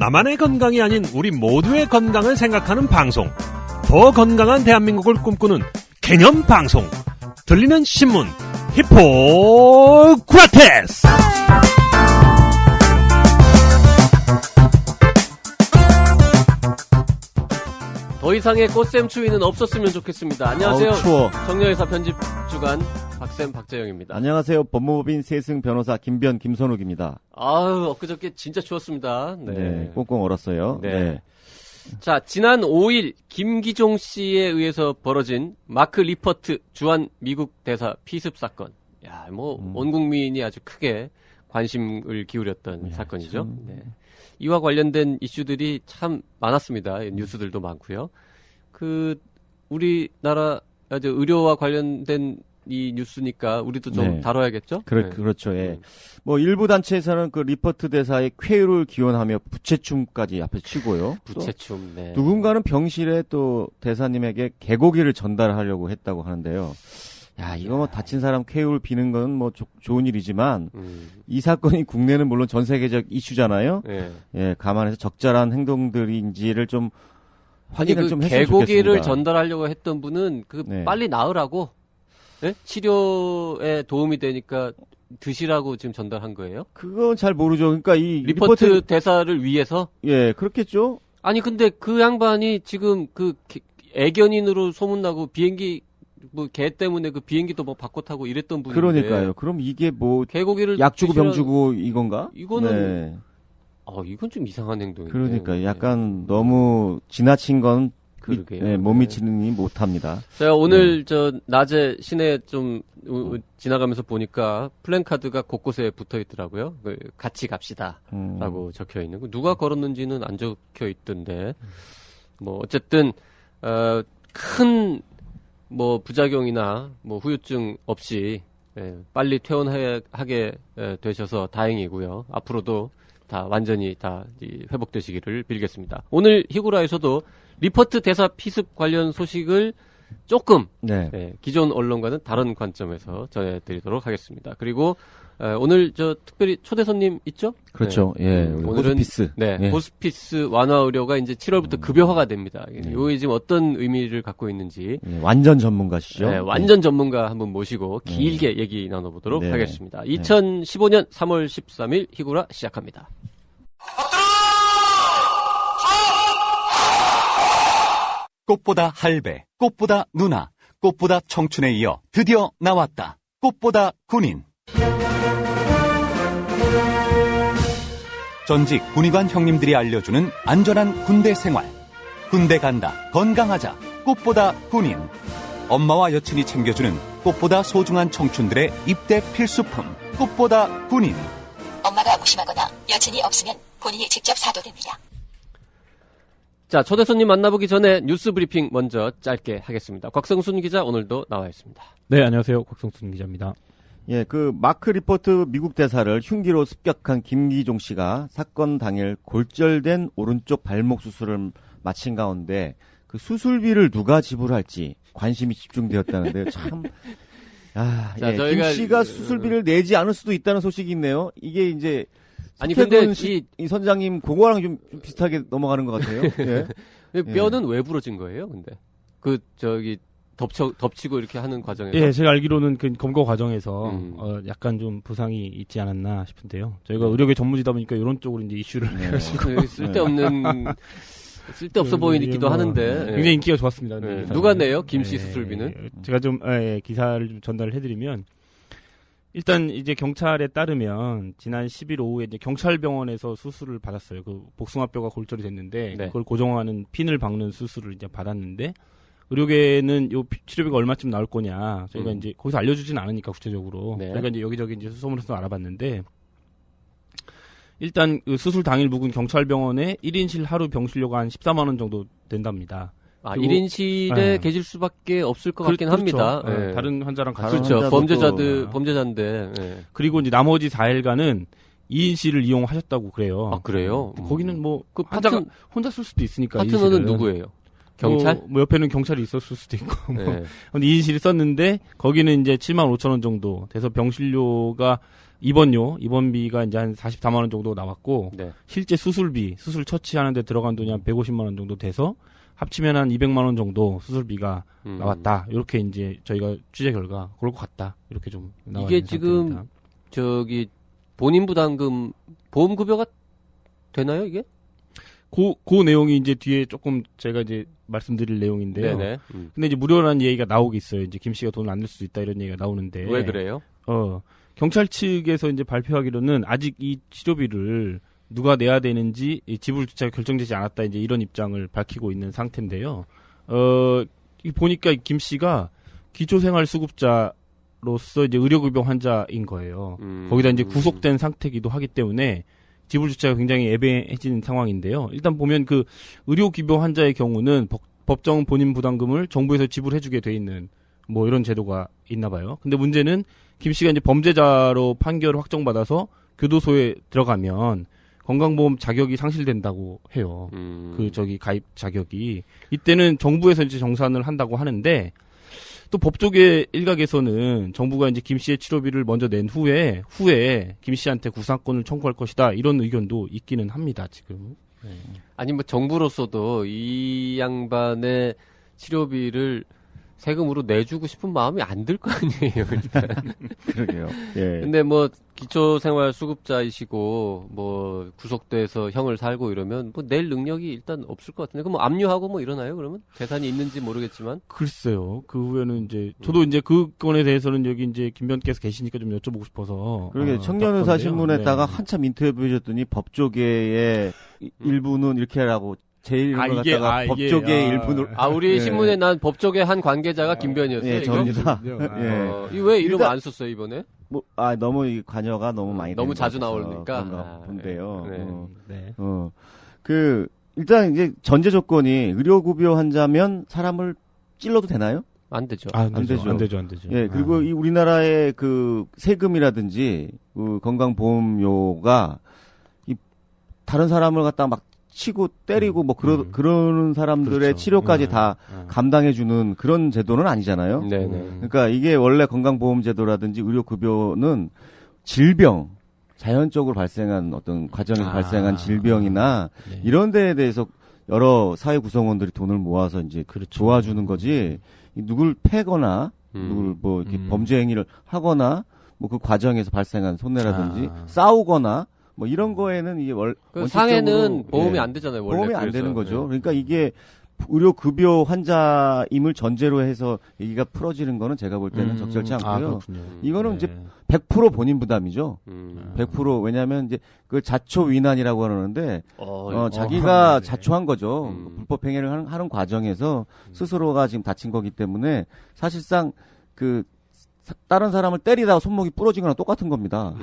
나만의 건강이 아닌 우리 모두의 건강을 생각하는 방송. 더 건강한 대한민국을 꿈꾸는 개념 방송. 들리는 신문 히포크라테스. 더 이상의 꽃샘 추위는 없었으면 좋겠습니다. 안녕하세요. 추워. 정려회사 편집 주간 박쌤 박재영입니다. 안녕하세요. 법무법인 세승 변호사 김변 김선욱입니다. 아유, 엊그저께 진짜 추웠습니다. 네. 꽁꽁 얼었어요. 네. 자, 지난 5일 김기종 씨에 의해서 벌어진 마크 리퍼트 주한 미국 대사 피습 사건. 야, 온 국민이 아주 크게 관심을 기울였던 사건이죠. 네. 이와 관련된 이슈들이 참 많았습니다. 뉴스들도 많고요. 우리나라 의료와 관련된 이 뉴스니까 우리도 좀 다뤄야겠죠? 그렇죠. 예. 일부 단체에서는 그 리퍼트 대사의 쾌유를 기원하며 부채춤까지 앞에 치고요. 부채춤, 네. 누군가는 병실에 또 대사님에게 개고기를 전달하려고 했다고 하는데요. 야, 이거 다친 사람 쾌유를 비는 건 좋은 일이지만, 이 사건이 국내는 물론 전 세계적 이슈잖아요. 예, 감안해서 적절한 행동들인지를 좀 확인을 좀 했으면 좋겠습니다. 개고기를 전달하려고 했던 분은 빨리 나으라고, 네? 치료에 도움이 되니까 드시라고 지금 전달한 거예요? 그건 잘 모르죠. 그러니까 이 리퍼트 대사를 위해서? 예, 그렇겠죠. 아니, 근데 그 양반이 지금 애견인으로 소문나고 비행기 개 때문에 그 비행기도 바꿔 타고 이랬던 분인데. 그러니까요. 그럼 이게 개고기를 약 주고 병 주고 이건가? 이거는 이건 좀 이상한 행동인데. 그러니까 약간 너무 지나친 건 못 미치느니 못합니다. 제가 오늘 낮에 시내 좀 지나가면서 보니까 플랜카드가 곳곳에 붙어 있더라고요. 같이 갑시다라고 적혀 있는 거. 누가 걸었는지는 안 적혀 있던데. 어쨌든 큰 부작용이나 후유증 없이 빨리 퇴원하게 되셔서 다행이고요. 앞으로도 완전히 회복되시기를 빌겠습니다. 오늘 히구라에서도 리퍼트 대사 피습 관련 소식을 조금 기존 언론과는 다른 관점에서 전해드리도록 하겠습니다. 그리고 오늘 특별히 초대 손님 있죠? 그렇죠. 오늘은 호스피스. 호스피스 완화 의료가 이제 7월부터 급여화가 됩니다. 이게 지금 어떤 의미를 갖고 있는지 완전 전문가시죠? 완전 전문가 한분 모시고 길게 얘기 나눠보도록 하겠습니다. 2015년 3월 13일 히구라 시작합니다. 꽃보다 할배, 꽃보다 누나, 꽃보다 청춘에 이어 드디어 나왔다. 꽃보다 군인. 전직 군의관 형님들이 알려주는 안전한 군대 생활. 군대 간다, 건강하자, 꽃보다 군인. 엄마와 여친이 챙겨주는 꽃보다 소중한 청춘들의 입대 필수품, 꽃보다 군인. 엄마가 무심하거나 여친이 없으면 본인이 직접 사도 됩니다. 자, 초대 손님 만나보기 전에 뉴스 브리핑 먼저 짧게 하겠습니다. 곽성순 기자 오늘도 나와 있습니다. 네, 안녕하세요. 곽성순 기자입니다. 예, 마크 리퍼트 미국 대사를 흉기로 습격한 김기종 씨가 사건 당일 골절된 오른쪽 발목 수술을 마친 가운데 수술비를 누가 지불할지 관심이 집중되었다는데요. 참. 김 씨가 수술비를 내지 않을 수도 있다는 소식이 있네요. 이게 이제 근데 이 선장님 그거랑 좀 비슷하게 넘어가는 것 같아요. 뼈는 왜 부러진 거예요? 근데 덮치고 이렇게 하는 과정에서? 예, 제가 알기로는 검거 과정에서 약간 좀 부상이 있지 않았나 싶은데요. 저희가 의료계 전문지다 보니까 이런 쪽으로 이제 이슈를 해가지고 쓸데없어 보이기도 하는데 굉장히 인기가 좋았습니다. 누가 내요? 김 씨 수술비는? 제가 좀 기사를 좀 전달을 해드리면. 일단 이제 경찰에 따르면 지난 10일 오후에 이제 경찰병원에서 수술을 받았어요. 복숭아뼈가 골절이 됐는데 그걸 고정하는 핀을 박는 수술을 이제 받았는데 의료계는 요 치료비가 얼마쯤 나올 거냐 저희가 이제 거기서 알려주진 않으니까 구체적으로 저희가 이제 여기저기 이제 수소문해서 알아봤는데 일단 수술 당일 묵은 경찰병원에 1인실 하루 병실료가 한 14만 원 정도 된답니다. 1인실에 계실 수밖에 없을 것 같긴 합니다. 다른 환자랑 같이. 그렇죠. 범죄자인데. 그리고 이제 나머지 4일간은 2인실을 이용하셨다고 그래요. 아, 그래요? 거기는 환자가 혼자 쓸 수도 있으니까. 파트너는 누구예요? 경찰? 뭐 옆에는 경찰이 있었을 수도 있고 뭐 네. 2인실이 썼는데 거기는 이제 75,000원 정도 돼서 병실료가 입원비가 이제 한 44만 원 정도 나왔고 네. 실제 수술 처치하는데 들어간 돈이 한 150만 원 정도 돼서 합치면 한 200만 원 정도 수술비가 나왔다. 이렇게 이제 저희가 취재 결과 그럴 것 같다. 이렇게 좀 나와 이게 있는 지금 상태입니다. 저기 본인 부담금 보험 급여가 되나요, 이게? 그 내용이 이제 뒤에 조금 제가 이제 말씀드릴 내용인데요. 네네. 근데 이제 무료라는 얘기가 나오고 있어요. 이제 김 씨가 돈을 안 낼 수도 있다 이런 얘기가 나오는데. 왜 그래요? 경찰 측에서 이제 발표하기로는 아직 이 치료비를 누가 내야 되는지 지불 주체가 결정되지 않았다 이제 이런 입장을 밝히고 있는 상태인데요. 보니까 김 씨가 기초생활수급자로서 이제 의료급여 환자인 거예요. 거기다 이제 구속된 상태이기도 하기 때문에 지불 주체가 굉장히 애매해진 상황인데요. 일단 보면 그 의료급여 환자의 경우는 법정 본인 부담금을 정부에서 지불해주게 돼 있는 뭐 이런 제도가 있나 봐요. 근데 문제는 김 씨가 이제 범죄자로 판결을 확정받아서 교도소에 들어가면 건강보험 자격이 상실된다고 해요. 가입 자격이. 이때는 정부에서 이제 정산을 한다고 하는데 또 법조계 일각에서는 정부가 이제 김 씨의 치료비를 먼저 낸 후에 김 씨한테 구상권을 청구할 것이다. 이런 의견도 있기는 합니다, 지금. 네. 아니, 뭐 정부로서도 이 양반의 치료비를 세금으로 내주고 싶은 마음이 안 들 거 아니에요, 일단. 그러게요. 예. 근데 뭐 기초생활 수급자이시고 뭐 구속돼서 형을 살고 이러면 뭐 낼 능력이 일단 없을 것 같은데 그럼 뭐 압류하고 뭐 이러나요? 그러면 재산이 있는지 모르겠지만 글쎄요. 그 후에는 이제 저도 이제 그 건에 대해서는 여기 이제 김변께서 계시니까 좀 여쭤보고 싶어서. 그러게 청년의사 답건데요. 신문에다가 네. 한참 인터뷰해줬더니 법조계의 일부는 이렇게 하라고 제일 이런 걸 갖다가 법조계의 일부는 우리 예. 신문에 난 법조계 한 관계자가 김변이었어요. 예, 이거? 저입니다. 예. 왜 이름 일단- 안 썼어요 이번에? 너무 이 관여가 너무 많이 너무 되는 자주 것 같아서 나오니까. 그런가 본데요. 네. 네. 일단 이제 전제 조건이 의료급여 환자면 사람을 찔러도 되나요? 안 되죠. 안 안 되죠. 되죠. 안 되죠. 예, 그리고 이 우리나라의 그 세금이라든지 그 건강보험료가 이 다른 사람을 갖다 막 치고 때리고 뭐 그러는 사람들의 그렇죠. 치료까지 다 감당해주는 그런 제도는 아니잖아요. 네네. 그러니까 이게 원래 건강보험제도라든지 의료급여는 질병, 자연적으로 발생한 어떤 과정에서 발생한 질병이나 네. 이런 데에 대해서 여러 사회 구성원들이 돈을 모아서 이제 그렇죠. 도와주는 거지. 누굴 패거나 누굴 뭐 이렇게 범죄 행위를 하거나 뭐 그 과정에서 발생한 손해라든지 싸우거나 뭐 이런 거에는 이게 그 상해는 보험이 예, 안 되잖아요. 원래 보험이 안 그래서. 되는 거죠. 네. 그러니까 이게 의료급여 환자임을 전제로 해서 얘기가 풀어지는 거는 제가 볼 때는 적절치 않고요. 그렇군요. 이거는 네. 이제 100% 본인 부담이죠. 음. 100% 왜냐하면 이제 그 자초위난이라고 하는데 네네. 자기가 자초한 거죠. 음. 불법 행위를 하는 과정에서 스스로가 지금 다친 거기 때문에 사실상 다른 사람을 때리다가 손목이 부러진 거랑 똑같은 겁니다.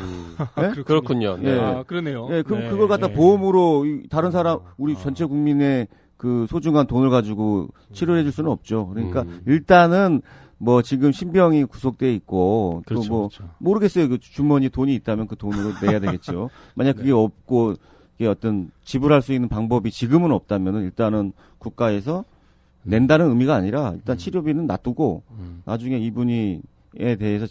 예? 그렇군요. 네. 예. 그러네요. 예, 그럼 네. 그걸 갖다 보험으로 다른 사람 우리 전체 국민의 그 소중한 돈을 가지고 치료해 줄 수는 없죠. 그러니까 일단은 뭐 지금 신병이 구속돼 있고 그렇죠, 또 뭐 그렇죠. 모르겠어요. 그 주머니 돈이 있다면 그 돈으로 내야 되겠죠. 만약 그게 없고 이게 어떤 지불할 수 있는 방법이 지금은 없다면은 일단은 국가에서 낸다는 의미가 아니라 일단 치료비는 놔두고 나중에 이분이에 대해서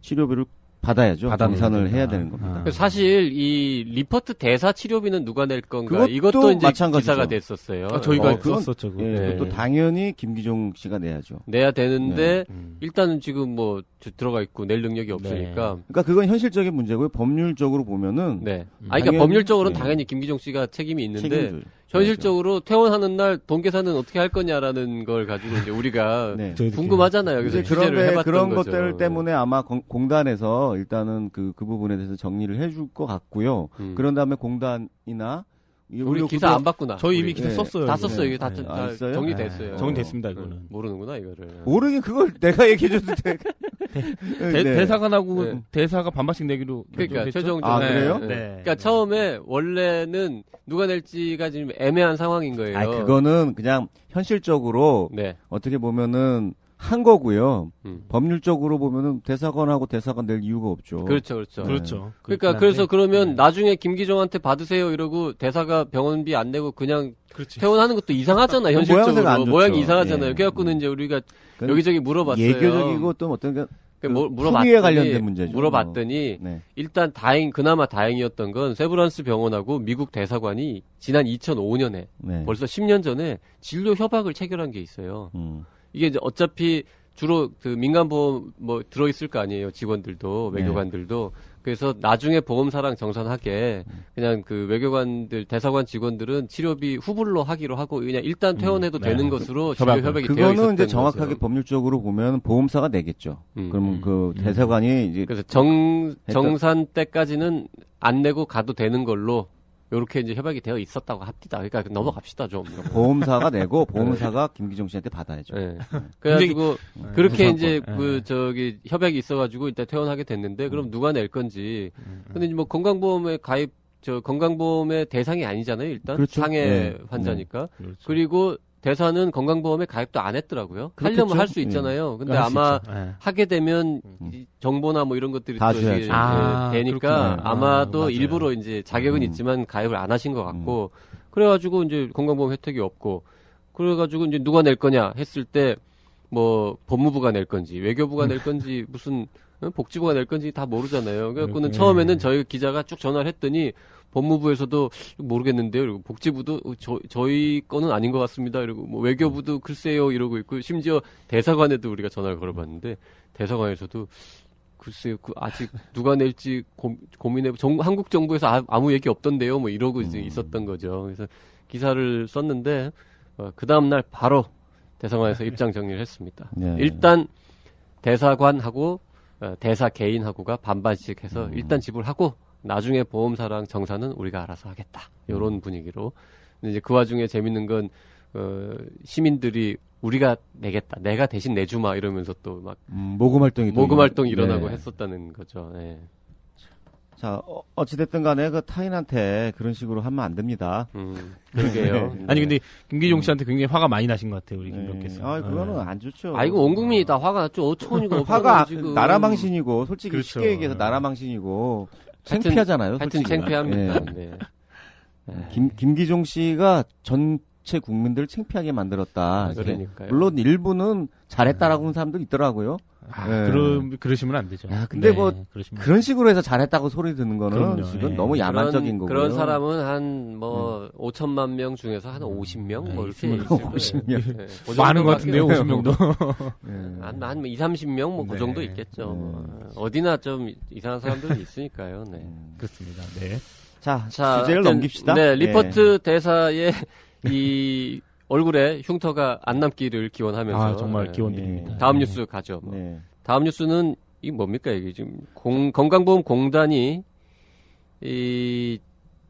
치료비를 받아야죠. 정산을 해야 되는 겁니다. 사실 이 리퍼트 대사 치료비는 누가 낼 건가? 그것도 이것도 이제 마찬가지죠. 기사가 됐었어요. 저희가 그건- 썼었죠. 그거. 예, 네. 그것도 당연히 김기종 씨가 내야죠. 내야 되는데 네. 일단은 지금 뭐 들어가 있고 낼 능력이 없으니까. 그러니까 그건 현실적인 문제고요. 법률적으로 보면은 네. 그러니까 당연히- 법률적으로는 네. 당연히 김기종 씨가 책임이 있는데 책임져요. 현실적으로 퇴원하는 날 돈 계산은 어떻게 할 거냐라는 걸 가지고 이제 우리가 네. 궁금하잖아요. 그래서 이제 취재를 그런데 해봤던 그런 거죠. 것들 때문에 아마 공단에서 일단은 그 부분에 대해서 정리를 해줄 것 같고요. 그런 다음에 공단이나 우리 기사 안 봤구나. 저희 이미 우리. 기사 네. 썼어요. 다 이거. 썼어요. 이게 다, 네. 다 있어요? 정리됐어요. 정리됐습니다, 이거는. 모르는구나 이거를. 모르긴 그걸 내가 얘기해줘도 돼. 네. 대사가 나고 네. 대사가 반반씩 내기로 그러니까 결정됐죠? 최종 아, 네. 그래요? 네. 네. 그러니까 처음에 원래는 누가 낼지가 지금 애매한 상황인 거예요. 그거는 그냥 현실적으로 네. 어떻게 보면은 한 거고요. 음. 법률적으로 보면은 대사관하고 대사관 낼 이유가 없죠. 그렇죠, 그렇죠. 그렇죠. 그러니까 그래서 그러면 나중에 김기종한테 받으세요 이러고 대사가 병원비 안 내고 그냥 그렇지. 퇴원하는 것도 이상하잖아 모양새가 안 현실적으로 좋죠. 모양이 이상하잖아요. 예. 그래갖고는 이제 우리가 그건 여기저기 물어봤어요. 예교적이고 또 어떤 게 물어봤더니 관련된 문제죠. 물어봤더니 네. 일단 그나마 다행이었던 건 세브란스 병원하고 미국 대사관이 지난 2005년에 네. 벌써 10년 전에 진료 협약을 체결한 게 있어요. 이게 이제 어차피 주로 그 민간보험 뭐 들어있을 거 아니에요. 직원들도 외교관들도. 그래서 나중에 보험사랑 정산하게 그냥 그 외교관들 대사관 직원들은 치료비 후불로 하기로 하고 그냥 일단 퇴원해도 되는 것으로 진료 협약이 되어 있었던 그거는 이제 정확하게 거죠. 법률적으로 보면 보험사가 내겠죠. 그러면 그 대사관이 이제 그래서 정산 때까지는 안 내고 가도 되는 걸로 요렇게 이제 협약이 되어 있었다고 합니다. 그러니까 넘어갑시다 좀. 보험사가 내고 보험사가 김기종 씨한테 받아야죠. 네. 그래가지고 그렇게 이제 네. 그 저기 협약이 있어가지고 일단 퇴원하게 됐는데 그럼 누가 낼 건지. 근데 이제 뭐 건강보험에 가입 건강보험의 대상이 아니잖아요. 일단 그렇죠. 상해 네. 환자니까. 그렇죠. 그리고 대사는 건강보험에 가입도 안 했더라고요. 그렇겠죠. 하려면 할 수 있잖아요. 근데 할수 아마 있죠. 네. 하게 되면 이 정보나 뭐 이런 것들이 다 또 이제 줘야죠. 되니까 그렇구나. 아마도 맞아요. 일부러 이제 자격은 있지만 가입을 안 하신 것 같고 그래가지고 이제 건강보험 혜택이 없고 그래가지고 이제 누가 낼 거냐 했을 때 뭐 법무부가 낼 건지 외교부가 낼 건지 무슨 복지부가 낼 건지 다 모르잖아요. 그래갖고는 처음에는 저희 기자가 쭉 전화를 했더니 법무부에서도 모르겠는데요. 그리고 복지부도 저희 거는 아닌 것 같습니다. 그리고 뭐 외교부도 글쎄요 이러고 있고 심지어 대사관에도 우리가 전화를 걸어봤는데 대사관에서도 글쎄요 아직 누가 낼지 고민해 한국 정부에서 아무 얘기 없던데요. 뭐 이러고 이제 있었던 거죠. 그래서 기사를 썼는데 그 다음 날 바로 대사관에서 입장 정리를 했습니다. 네. 일단 대사관하고 대사 개인하고가 반반씩 해서 일단 지불하고 나중에 보험사랑 정산은 우리가 알아서 하겠다. 이런 분위기로. 근데 이제 그 와중에 재밌는 건 시민들이 우리가 내겠다. 내가 대신 내주마 이러면서 또 막 모금 활동이 일어나고 네. 했었다는 거죠. 네. 자, 어찌됐든 간에 그 타인한테 그런 식으로 하면 안 됩니다. 그러게요. 아니 근데 김기종 씨한테 굉장히 화가 많이 나신 것 같아요 우리 김병께서. 아, 그거는 안 좋죠. 이거 온 국민이 다 화가 났죠. 어처구니가 없어. 화가 지금. 나라 망신이고 솔직히 그렇죠. 쉽게 얘기해서 나라 망신이고 하여튼- 창피하잖아요. 하여튼 솔직히. 창피합니다. 예. 네. 김기종 씨가 전체 국민들을 창피하게 만들었다. 이렇게. 그러니까요. 물론 일부는 잘했다라고 하는 사람도 있더라고요. 네. 그러시면 안 되죠. 야, 근데 뭐 그러시면 그런 식으로 해서 잘했다고 소리 듣는 거는 그럼요. 지금 예. 너무 야만적인 거고요. 그런 사람은 한 뭐 5천만 명 중에서 한 50명 뭐 이렇게 있을 거예요. 50명. 네, 그 많은 것 정도밖에 같은데요 50명도. 예. 한 2, 30명 뭐 그 네. 정도 있겠죠. 뭐. 어디나 좀 이상한 사람들이 있으니까요. 네. 그렇습니다. 네. 자, 자, 주제를 하여튼, 넘깁시다. 네, 리퍼트 대사의 이 얼굴에 흉터가 안 남기를 기원하면서 아 정말 네. 기원드립니다. 다음 네. 뉴스 가죠. 뭐. 네. 다음 뉴스는 이 뭡니까 이게 지금 건강보험공단이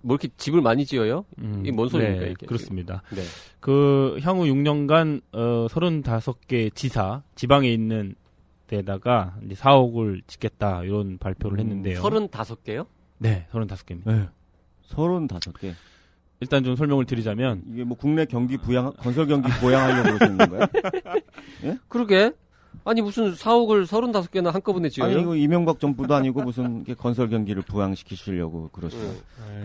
뭐 이렇게 집을 많이 지어요? 이게 뭔 소리입니까 네, 이게? 그렇습니다. 네. 그 향후 6년간 35개 지사 지방에 있는 데다가 이제 4억을 짓겠다 이런 발표를 했는데요. 35개요? 네, 35개입니다. 네. 35개. 일단 좀 설명을 드리자면 이게 뭐 국내 경기 건설 경기 부양하려고 그러시는 건가요? 그러게. 아니 무슨 4억을 35개나 한꺼번에 지어요? 아니 이거 이명박 정부도 아니고 무슨 이렇게 건설 경기를 부양시키시려고 그러시죠.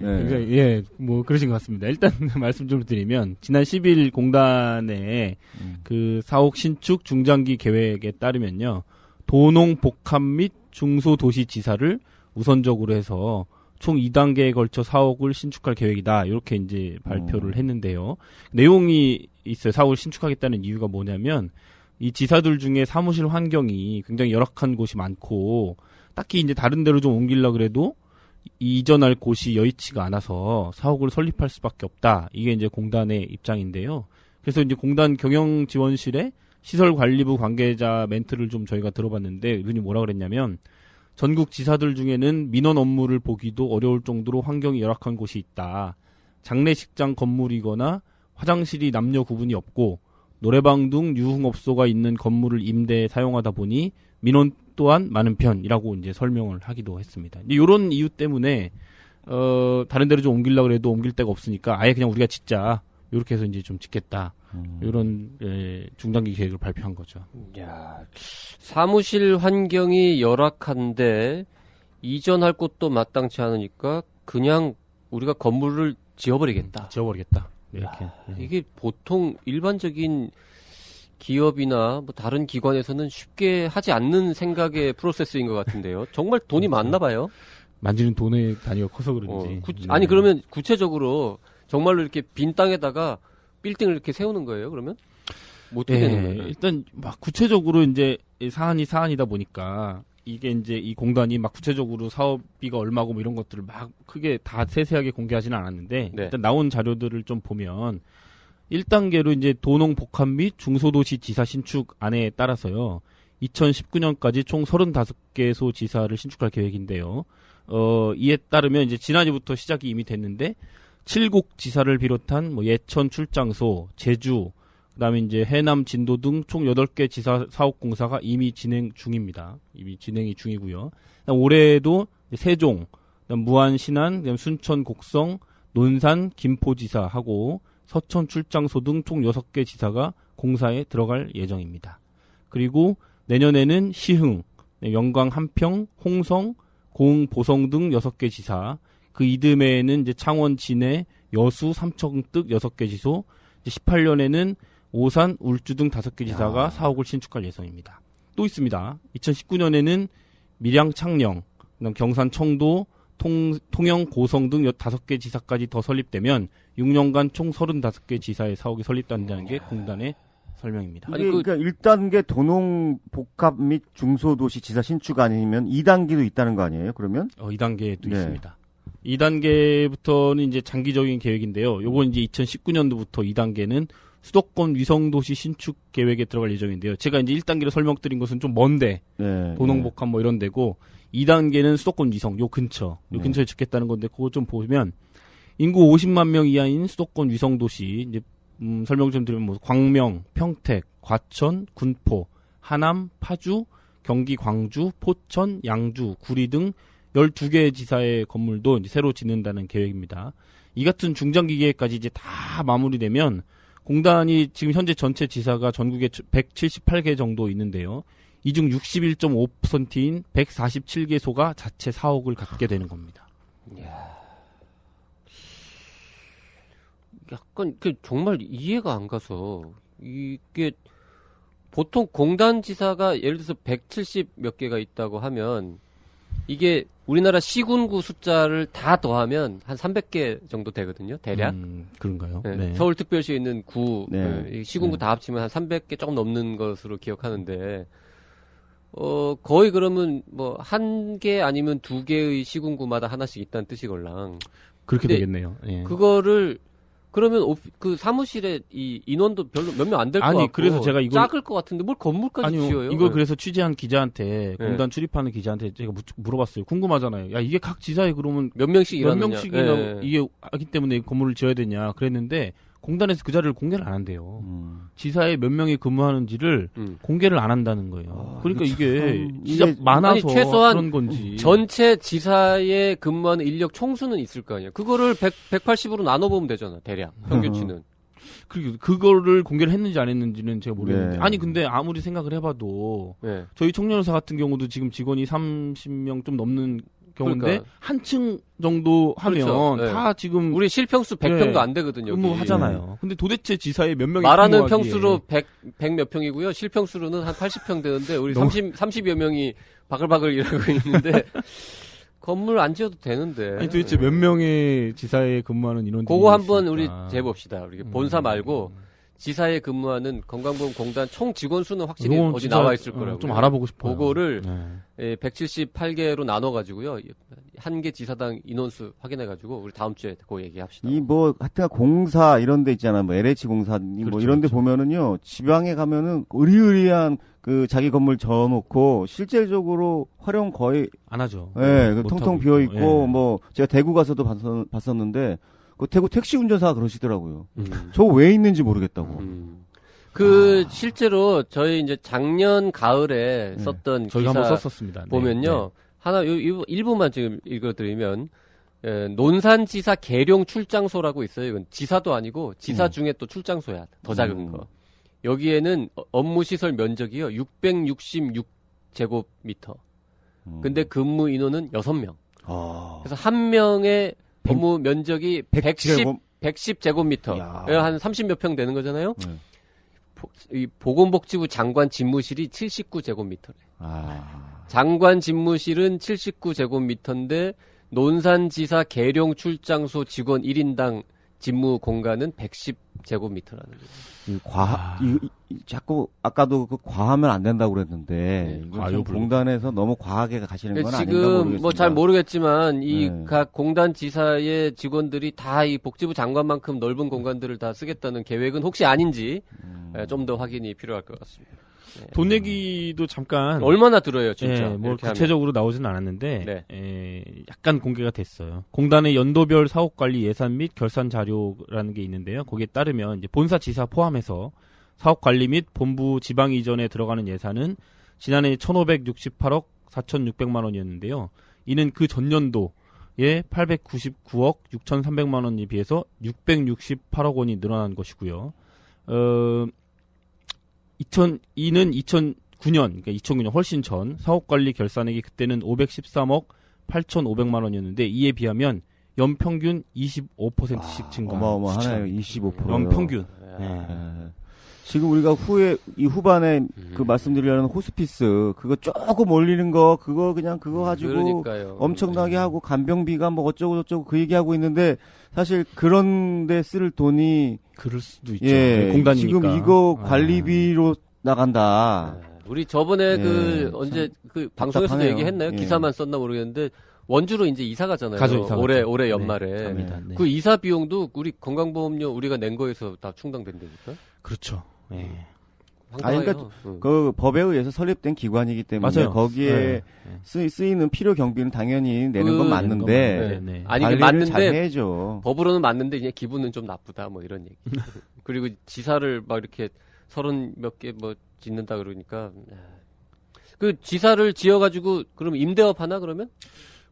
네. 굉장히 뭐 그러신 것 같습니다. 일단 말씀 좀 드리면 지난 10일 공단의 그 4억 신축 중장기 계획에 따르면요. 도농 복합 및 중소도시 지사를 우선적으로 해서 총 2단계에 걸쳐 4억을 신축할 계획이다. 이렇게 이제 발표를 했는데요. 내용이 있어요. 4억을 신축하겠다는 이유가 뭐냐면 이 지사들 중에 사무실 환경이 굉장히 열악한 곳이 많고 딱히 이제 다른 데로 좀 옮기려고 그래도 이전할 곳이 여의치가 않아서 4억을 설립할 수밖에 없다. 이게 이제 공단의 입장인데요. 그래서 이제 공단 경영지원실에 시설관리부 관계자 멘트를 좀 저희가 들어봤는데 이분이 뭐라 그랬냐면 전국 지사들 중에는 민원 업무를 보기도 어려울 정도로 환경이 열악한 곳이 있다. 장례식장 건물이거나 화장실이 남녀 구분이 없고 노래방 등 유흥업소가 있는 건물을 임대해 사용하다 보니 민원 또한 많은 편이라고 이제 설명을 하기도 했습니다. 이런 이유 때문에 다른 데로 좀 옮기려고 해도 옮길 데가 없으니까 아예 그냥 우리가 짓자. 이렇게 해서 이제 좀 짓겠다. 이런 중장기 계획을 발표한 거죠. 야, 사무실 환경이 열악한데 이전할 곳도 마땅치 않으니까 그냥 우리가 건물을 지어버리겠다. 지어버리겠다. 이렇게. 이게 보통 일반적인 기업이나 뭐 다른 기관에서는 쉽게 하지 않는 생각의 프로세스인 것 같은데요. 정말 돈이 많나 봐요. 만지는 돈의 단위가 커서 그런지. 아니 그러면 구체적으로 정말로 이렇게 빈 땅에다가 빌딩을 이렇게 세우는 거예요? 그러면 어떻게 되는 거예요? 일단 막 구체적으로 이제 사안이다 보니까 이게 이제 이 공단이 막 구체적으로 사업비가 얼마고 뭐 이런 것들을 막 크게 다 세세하게 공개하지는 않았는데 네. 일단 나온 자료들을 좀 보면 1단계로 이제 도농복합 및 중소도시 지사 신축 안에 따라서요. 2019년까지 총 35개소 지사를 신축할 계획인데요. 이에 따르면 이제 지난해부터 시작이 이미 됐는데 7곡 지사를 비롯한 뭐 예천 출장소, 제주, 그다음에 이제 해남, 진도 등 총 8개 지사 사업 공사가 이미 진행 중입니다. 이미 진행이 중이고요. 올해도 세종, 무안, 신안, 순천, 곡성, 논산, 김포지사하고 서천, 출장소 등 총 6개 지사가 공사에 들어갈 예정입니다. 그리고 내년에는 시흥, 영광, 한평, 홍성, 공, 보성 등 6개 지사, 그 이듬해에는 이제 창원, 진해, 여수, 삼청 등 6개 지소, 18년에는 오산, 울주 등 5개 지사가 사옥을 신축할 예정입니다. 또 있습니다. 2019년에는 밀양, 창녕, 그다음 경산, 청도, 통영, 고성 등 5개 지사까지 더 설립되면 6년간 총 35개 지사의 사옥이 설립된다는 게 공단의 설명입니다. 아니, 그러니까 1단계 도농복합 및 중소도시 지사 신축 아니면 2단계도 있다는 거 아니에요? 그러면? 2단계도 네. 있습니다. 2단계부터는 이제 장기적인 계획인데요. 요건 이제 2019년도부터 2단계는 수도권 위성도시 신축 계획에 들어갈 예정인데요. 제가 이제 1단계로 설명드린 것은 좀 먼데, 도농복합 뭐 이런 데고, 2단계는 수도권 위성, 요 근처에 짓겠다는 건데, 그거 좀 보면, 인구 50만 명 이하인 수도권 위성도시, 이제, 설명 좀 드리면, 뭐, 광명, 평택, 과천, 군포, 하남, 파주, 경기 광주, 포천, 양주, 구리 등 12개의 지사의 건물도 이제 새로 짓는다는 계획입니다. 이 같은 중장기 계획까지 이제 다 마무리되면, 공단이 지금 현재 전체 지사가 전국에 178개 정도 있는데요. 이 중 61.5%인 147개소가 자체 사옥을 갖게 되는 겁니다. 약간 정말 이해가 안 가서 이게 보통 공단 지사가 예를 들어서 170 몇 개가 있다고 하면 이게 우리나라 시군구 숫자를 다 더하면 한 300개 정도 되거든요, 대략. 그런가요? 네. 네. 서울특별시에 있는 구, 네. 시군구 다 합치면 한 300개 조금 넘는 것으로 기억하는데, 거의 그러면 뭐, 1개 아니면 2개의 시군구마다 하나씩 있다는 뜻이걸랑. 그렇게 되겠네요. 예. 그거를, 그러면 그 사무실에 이 인원도 별로 몇 명 안 될 것 같고. 그래서 제가 이걸 작을 것 같은데 뭘 건물까지 아니요, 지어요? 이걸 그래서 취재한 기자한테, 공단 출입하는 기자한테 제가 물어봤어요. 궁금하잖아요. 야, 이게 각 지사에 그러면 몇 명씩 몇 일하느냐. 명씩이나 이게 하기 때문에 건물을 지어야 되냐 그랬는데 공단에서 그 자료를 공개를 안 한대요. 지사에 몇 명이 근무하는지를 공개를 안 한다는 거예요. 그러니까 이게 진짜 많아서 아니, 최소한 그런 건지. 전체 지사에 근무하는 인력 총수는 있을 거 아니야. 그거를 180으로 나눠보면 되잖아, 대략. 평균치는. 그리고 그거를 공개를 했는지 안 했는지는 제가 모르겠는데. 네. 아니 근데 아무리 생각을 해봐도 네. 저희 청년회사 같은 경우도 지금 직원이 30명 좀 넘는 경우인데 그러니까. 한층 정도 하면 그렇죠. 네. 다 지금 우리 실평수 100평도 안 되거든요. 여기. 근무하잖아요. 근데 도대체 지사에 몇 명이 말하는 근무하기에. 평수로 100 몇 평이고요. 실평수로는 한 80평 되는데 우리 30여 명이 바글바글 일하고 있는데 건물 안 지어도 되는데. 아니 도대체 몇 명의 지사에 근무하는 인원들이 그거 한번 우리 있을까? 재봅시다. 우리 본사 말고 지사에 근무하는 건강보험공단 총 직원 수는 확실히 이건 어디 진짜, 나와 있을 거라고. 좀 알아보고 싶어요. 그거를 네. 178개로 나눠가지고요. 한 개 지사당 인원수 확인해가지고 우리 다음 주에 그 얘기합시다. 이 뭐 하여튼 공사 이런 데 있잖아. 뭐 LH 공사 뭐 그렇죠, 이런 데 그렇죠. 보면은요. 지방에 가면은 의리의리한 그 자기 건물 져놓고 실질적으로 활용 거의 안 하죠. 그 못 텅텅 하고 비어 있고. 있고 예. 뭐 제가 대구 가서도 봤었는데 그 대구 택시 운전사가 그러시더라고요. 음. 저 왜 있는지 모르겠다고. 실제로 저희 이제 작년 가을에 썼던 저희가 기사 한번 썼었습니다. 네. 보면요. 하나, 일부만 지금 읽어드리면, 논산지사 계룡 출장소라고 있어요. 이건 지사도 아니고 지사 중에 또 출장소야. 더 작은 거. 여기에는 업무시설 면적이요. 666제곱미터. 근데 근무 인원은 6명. 그래서 한 명의 업무 면적이 110제곱미터. 한 30몇 평 되는 거잖아요. 이 보건복지부 장관 집무실이 79제곱미터래. 장관 집무실은 79제곱미터인데 논산지사 계룡 출장소 직원 1인당 집무 공간은 110제곱미터라는 거죠. 자꾸 아까도 그 과하면 안 된다고 그랬는데 공단에서 너무 과하게 가시는 건 아닌가 모르겠습니다. 지금 뭐 잘 모르겠지만 이 각 공단 지사의 직원들이 다 이 복지부 장관만큼 넓은 공간들을 다 쓰겠다는 계획은 혹시 아닌지 좀 더 확인이 필요할 것 같습니다. 돈 내기도 잠깐 얼마나 들어요, 진짜. 뭐 구체적으로 나오지는 않았는데 약간 공개가 됐어요. 공단의 연도별 사업 관리 예산 및 결산 자료라는 게 있는데요. 거기에 따르면 이제 본사 지사 포함해서 사업 관리 및 본부 지방 이전에 들어가는 예산은 지난해 1,568억 4,600만 원이었는데요. 이는 그 전년도에 899억 6,300만 원에 비해서 668억 원이 늘어난 것이고요. 이는 2009년, 그러니까 2009년 훨씬 전 사업관리 결산액이 그때는 513억 8,500만 원이었는데 이에 비하면 연평균 25%씩 증가. 어마어마하네요. 25%. 연평균. 지금 우리가 후반에 그 말씀드리려는 호스피스 그거 조금 올리는 거 그거 그냥 그거 가지고 그러니까요. 엄청나게 하고 간병비가 뭐 어쩌고 저쩌고 그 얘기하고 있는데 사실 그런데 쓸 돈이 그럴 수도 있죠. 공단이니까. 지금 이거 관리비로 나간다. 우리 저번에 언제 그 방송에서도 얘기했나요? 기사만 썼나 모르겠는데 원주로 이제 이사 가잖아요. 올해 연말에. 네. 그 이사 비용도 우리 건강보험료 우리가 낸 거에서 다 충당된다니까. 그렇죠. 그러니까 그 법에 의해서 설립된 기관이기 때문에 맞아요. 거기에 쓰이는 필요 경비는 당연히 내는 건 맞는데 아니 관리를 맞는데 잘 해야죠. 법으로는 맞는데 이제 기분은 좀 나쁘다 뭐 이런 얘기. 그리고 지사를 막 이렇게 30몇 개 뭐 짓는다 그러니까 그 지사를 지어가지고 그럼 임대업 하나 그러면?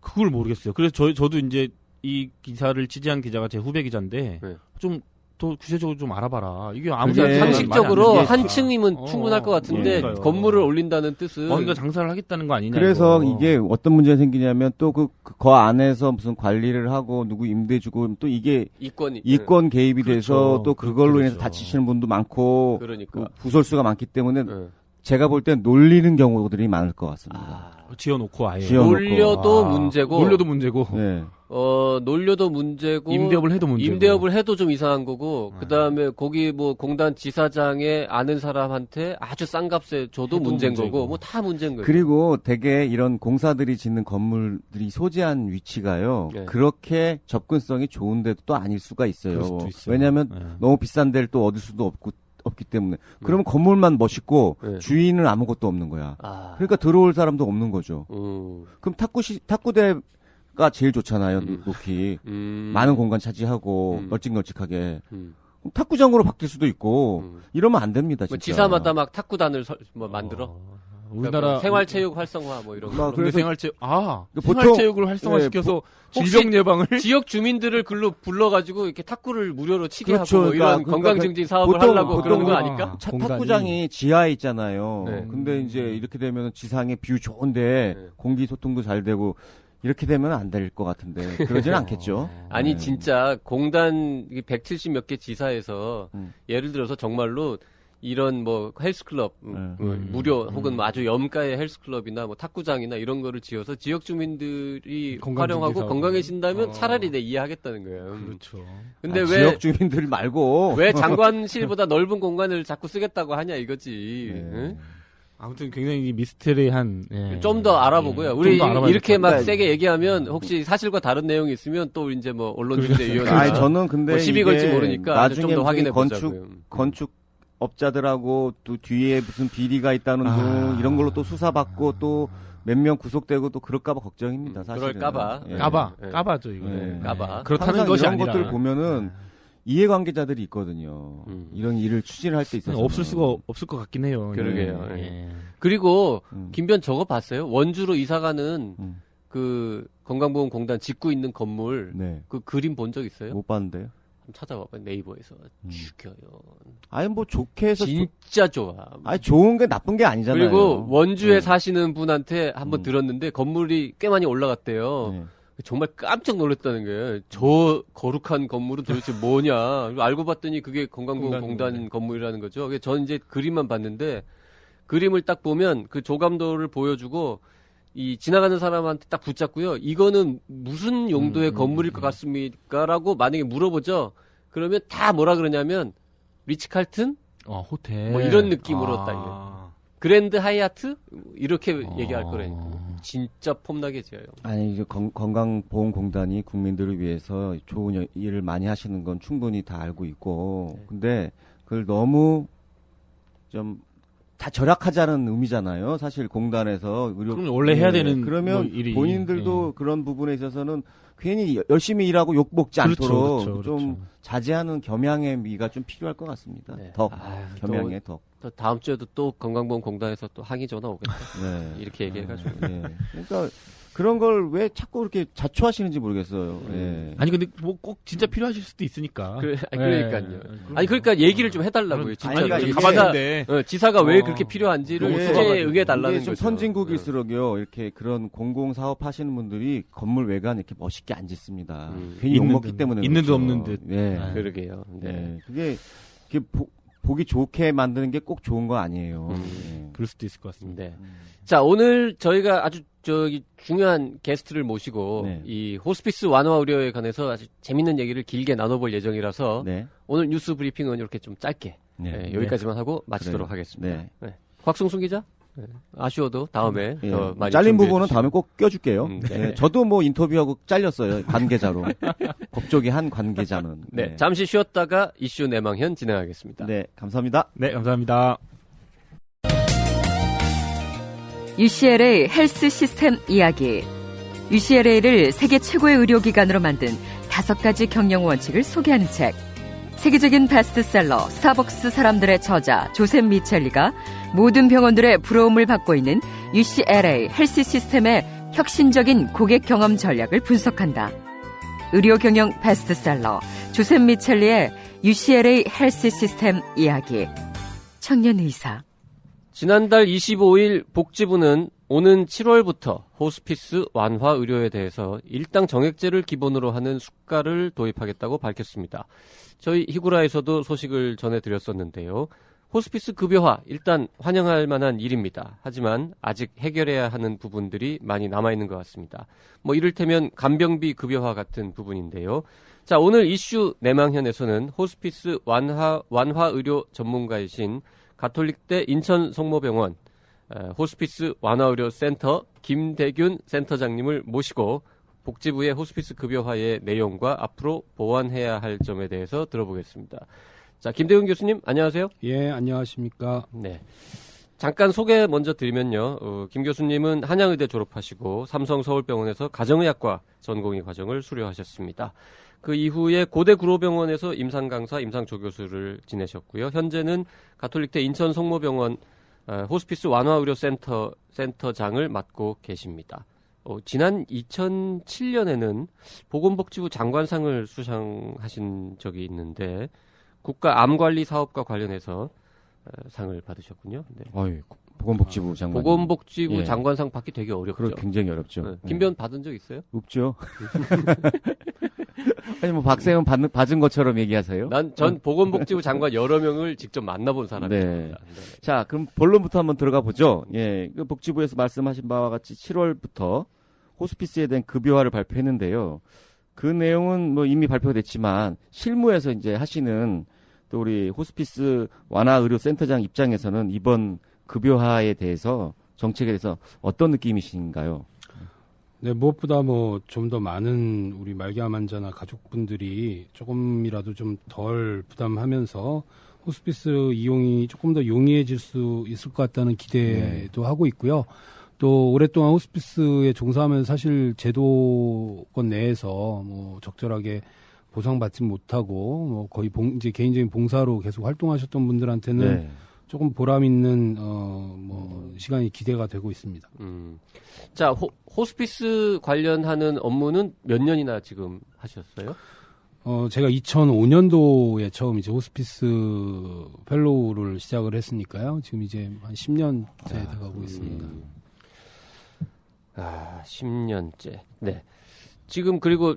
그걸 모르겠어요. 그래서 저도 이제 이 기사를 취재한 기자가 제 후배 기자인데 좀 더 구체적으로 좀 알아봐라. 이게 아무튼 상식적으로 한 층이면 충분할 것 같은데 건물을 올린다는 뜻은 뭔가 장사를 하겠다는 거 아니냐. 그래서 이게 어떤 문제가 생기냐면 또 그 안에서 무슨 관리를 하고 누구 임대 주고 또 이게 이권 개입이 돼서 또 그걸로 인해서 다치시는 분도 많고 그러니까. 부설수가 많기 때문에 제가 볼 땐 놀리는 경우들이 많을 것 같습니다. 지어놓고 아예. 놀려도 문제고. 놀려도 문제고. 놀려도 문제고. 임대업을 해도 문제고. 임대업을 해도 좀 이상한 거고. 그 다음에 거기 뭐 공단 지사장에 아는 사람한테 아주 싼 값에 줘도 문제인 거고. 뭐 다 문제인 거예요. 그리고 대개 이런 공사들이 짓는 건물들이 소재한 위치가요. 그렇게 접근성이 좋은 데도 또 아닐 수가 있어요. 왜냐하면 너무 비싼 데를 또 얻을 수도 없기 때문에. 그러면 건물만 멋있고 주인은 아무것도 없는 거야. 그러니까 들어올 사람도 없는 거죠. 그럼 탁구대가 제일 좋잖아요. 놓기. 많은 공간 차지하고 널찍널찍하게. 탁구장으로 바뀔 수도 있고 이러면 안 됩니다. 진짜. 뭐 지사마다 막 탁구단을 만들어. 우리나라 생활체육 활성화 뭐 이런 거. 그래서 생활체육을 활성화시켜서 질병 예방을 지역 주민들을 글로 불러가지고 이렇게 탁구를 무료로 치게 하고 뭐 이런 건강 증진 사업을 하려고 그런 거 아닐까? 탁구장이 지하에 있잖아요. 근데 이제 이렇게 되면 지상에 뷰 좋은데 공기 소통도 잘 되고 이렇게 되면 안 될 것 같은데 그러진 않겠죠. 아니 진짜 공단 170 몇 개 지사에서 예를 들어서 정말로 이런 뭐 헬스클럽 무료 혹은 아주 염가의 헬스클럽이나 뭐 탁구장이나 이런 거를 지어서 지역 주민들이 활용하고 건강해진다면 차라리 내 이해하겠다는 거예요. 그렇죠. 근데 왜 지역 주민들 말고 왜 장관실보다 넓은 공간을 자꾸 쓰겠다고 하냐 이거지. 응? 아무튼 굉장히 미스테리한. 좀 더 알아보고요. 우리 이렇게 막 세게 얘기하면 혹시 사실과 다른 내용이 있으면 또 이제 뭐 언론중재위원회나 저는 근데 뭐 시비 걸지 모르니까 나중에 좀 더 확인해 보자고요. 건축 업자들하고 또 뒤에 무슨 비리가 있다는 등 이런 걸로 또 수사받고 또 몇 명 구속되고 또 그럴까봐 걱정입니다. 사실은. 그럴까봐. 까봐죠 이거. 까봐. 그렇다는 것이 이런 아니라. 것들 보면은 이해관계자들이 있거든요. 이런 일을 추진을 할 때 있어서 없을 수가 없을 것 같긴 해요. 그러게요. 그리고 김변 저거 봤어요? 원주로 이사가는 그 건강보험공단 짓고 있는 건물 네. 그 그림 본 적 있어요? 못 봤는데요. 한번 찾아봐봐 네이버에서 죽여요. 아니 뭐 좋게 해서 진짜 좋아. 아니 좋은 게 나쁜 게 아니잖아요. 그리고 원주에 네. 사시는 분한테 한번 들었는데 건물이 꽤 많이 올라갔대요. 네. 정말 깜짝 놀랐다는 게 저 거룩한 건물은 도대체 뭐냐. 알고 봤더니 그게 건강보험공단 건물이라는 거죠. 그래서 저는 이제 그림만 봤는데 그림을 딱 보면 그 조감도를 보여주고 이 지나가는 사람한테 딱 붙잡고요. 이거는 무슨 용도의 건물일 것 같습니까라고 만약에 물어보죠. 그러면 다 뭐라 그러냐면 리츠칼튼 호텔. 뭐 이런 느낌으로 딱 그랜드 하이아트 이렇게 얘기할 거라니까. 진짜 폼나게 지어요. 아니 이제 건강보험공단이 국민들을 위해서 좋은 일을 많이 하시는 건 충분히 다 알고 있고, 근데 그걸 너무 좀 다 절약하자는 의미잖아요. 사실 공단에서 의료. 그럼 원래 해야 되는 그러면 뭐 일이, 본인들도 그런 부분에 있어서는 괜히 열심히 일하고 욕 먹지 않도록 좀 자제하는 겸양의 미가 좀 필요할 것 같습니다. 네. 겸양의 덕. 또 다음 주에도 또 건강보험공단에서 또 항의 전화 오겠다. 네. 이렇게 얘기해가지고. 네. 그러니까 그런 걸 왜 자꾸 그렇게 자초하시는지 모르겠어요. 네. 아니 근데 뭐 꼭 진짜 필요하실 수도 있으니까. 그러니까요. 아니 그러니까 얘기를 좀 해달라고요. 진짜. 아니, 그러니까 가봤는데 지사가 왜 그렇게 필요한지를 취재에 응해달라는 좀 거죠. 선진국일수록요. 이렇게 그런 공공사업 하시는 분들이 건물 외관 이렇게 멋있게 안 짓습니다. 괜히 욕먹기 때문에 있는 듯 그렇죠. 없는 듯. 네. 그러게요. 네. 네. 그게 보기 좋게 만드는 게 꼭 좋은 거 아니에요. 네. 그럴 수도 있을 것 같습니다. 네. 자, 오늘 저희가 아주 중요한 게스트를 모시고 네. 이 호스피스 완화 의료에 관해서 아주 재밌는 얘기를 길게 나눠볼 예정이라서 네. 오늘 뉴스 브리핑은 이렇게 좀 짧게 여기까지만 하고 마치도록 그래요. 하겠습니다. 네. 곽승순 기자? 네. 아쉬워도 다음에 더 많이 잘린 준비해 부분은 주시고. 다음에 꼭 껴줄게요. 네. 네. 저도 뭐 인터뷰하고 잘렸어요. 관계자로. 법조계 한 관계자는. 네. 잠시 쉬었다가 이슈 내망현 진행하겠습니다. 네, 감사합니다. 네, 감사합니다. UCLA 헬스 시스템 이야기. UCLA를 세계 최고의 의료기관으로 만든 5가지 경영 원칙을 소개하는 책. 세계적인 베스트셀러 스타벅스 사람들의 저자 조셉 미첼리가 모든 병원들의 부러움을 받고 있는 UCLA 헬스 시스템의 혁신적인 고객 경험 전략을 분석한다. 의료 경영 베스트셀러 조셉 미첼리의 UCLA 헬스 시스템 이야기. 청년 의사. 지난달 25일 복지부는 오는 7월부터 호스피스 완화 의료에 대해서 일당 정액제를 기본으로 하는 수가를 도입하겠다고 밝혔습니다. 저희 히구라에서도 소식을 전해드렸었는데요. 호스피스 급여화 일단 환영할 만한 일입니다. 하지만 아직 해결해야 하는 부분들이 많이 남아있는 것 같습니다. 뭐 이를테면 간병비 급여화 같은 부분인데요. 자, 오늘 이슈 내망현에서는 호스피스 완화 의료 전문가이신 가톨릭대 인천 성모병원 호스피스 완화의료센터 김대균 센터장님을 모시고 복지부의 호스피스 급여화의 내용과 앞으로 보완해야 할 점에 대해서 들어보겠습니다. 자, 김대균 교수님 안녕하세요. 예, 안녕하십니까. 네. 잠깐 소개 먼저 드리면요. 김 교수님은 한양의대 졸업하시고 삼성서울병원에서 가정의학과 전공의 과정을 수료하셨습니다. 그 이후에 고대 구로병원에서 임상강사, 임상조교수를 지내셨고요. 현재는 가톨릭대 인천 성모병원 호스피스 완화의료센터장을 맡고 계십니다. 지난 2007년에는 보건복지부 장관상을 수상하신 적이 있는데 국가암관리사업과 관련해서 상을 받으셨군요. 네. 보건복지부 장관. 보건복지부 장관상 받기 되게 어렵죠. 굉장히 어렵죠. 네. 김변 받은 적 있어요? 없죠. 아니 뭐 박세훈 받은 것처럼 얘기하세요? 전 보건복지부 장관 여러 명을 직접 만나본 사람입니다. 네. 자, 그럼 본론부터 한번 들어가 보죠. 예, 그 복지부에서 말씀하신 바와 같이 7월부터 호스피스에 대한 급여화를 발표했는데요. 그 내용은 뭐 이미 발표가 됐지만 실무에서 이제 하시는 또 우리 호스피스 완화의료센터장 입장에서는 이번 급여화에 대해서 정책에 대해서 어떤 느낌이신가요? 네, 무엇보다 뭐 좀 더 많은 우리 말기암 환자나 가족분들이 조금이라도 좀 덜 부담하면서 호스피스 이용이 조금 더 용이해질 수 있을 것 같다는 기대도 하고 있고요. 또 오랫동안 호스피스에 종사하면서 사실 제도권 내에서 뭐 적절하게 보상받지 못하고 뭐 거의 이제 개인적인 봉사로 계속 활동하셨던 분들한테는 조금 보람 있는 시간이 기대가 되고 있습니다. 자, 호스피스 관련하는 업무는 몇 년이나 지금 하셨어요? 제가 2005년도에 처음 이제 호스피스 펠로우를 시작을 했으니까요. 지금 이제 한 10년째 돼가고 있습니다. 10년째. 네. 지금 그리고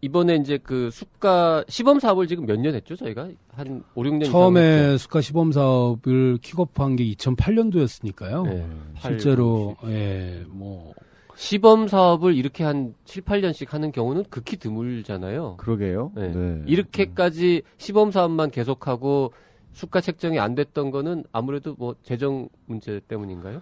이번에 이제 그 수가 시범 사업을 지금 몇 년 했죠? 저희가 한 5, 6년 처음에 수가 시범 사업을 킥오프한 게 2008년도였으니까요. 네, 실제로 8, 시범 사업을 이렇게 한 7, 8년씩 하는 경우는 극히 드물잖아요. 그러게요. 네. 네. 이렇게까지 시범 사업만 계속하고 수가 책정이 안 됐던 거는 아무래도 뭐 재정 문제 때문인가요?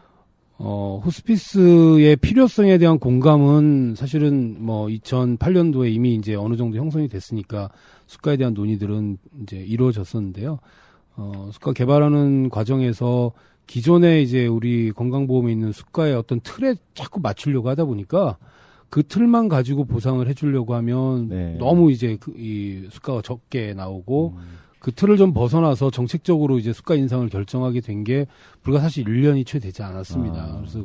호스피스의 필요성에 대한 공감은 사실은 뭐 2008년도에 이미 이제 어느 정도 형성이 됐으니까 수가에 대한 논의들은 이제 이루어졌었는데요. 수가 개발하는 과정에서 기존에 이제 우리 건강보험에 있는 수가의 어떤 틀에 자꾸 맞추려고 하다 보니까 그 틀만 가지고 보상을 해주려고 하면 네. 너무 이제 이 수가가 적게 나오고 그 틀을 좀 벗어나서 정책적으로 이제 수가 인상을 결정하게 된 게 불과 사실 1년이 채 되지 않았습니다. 그래서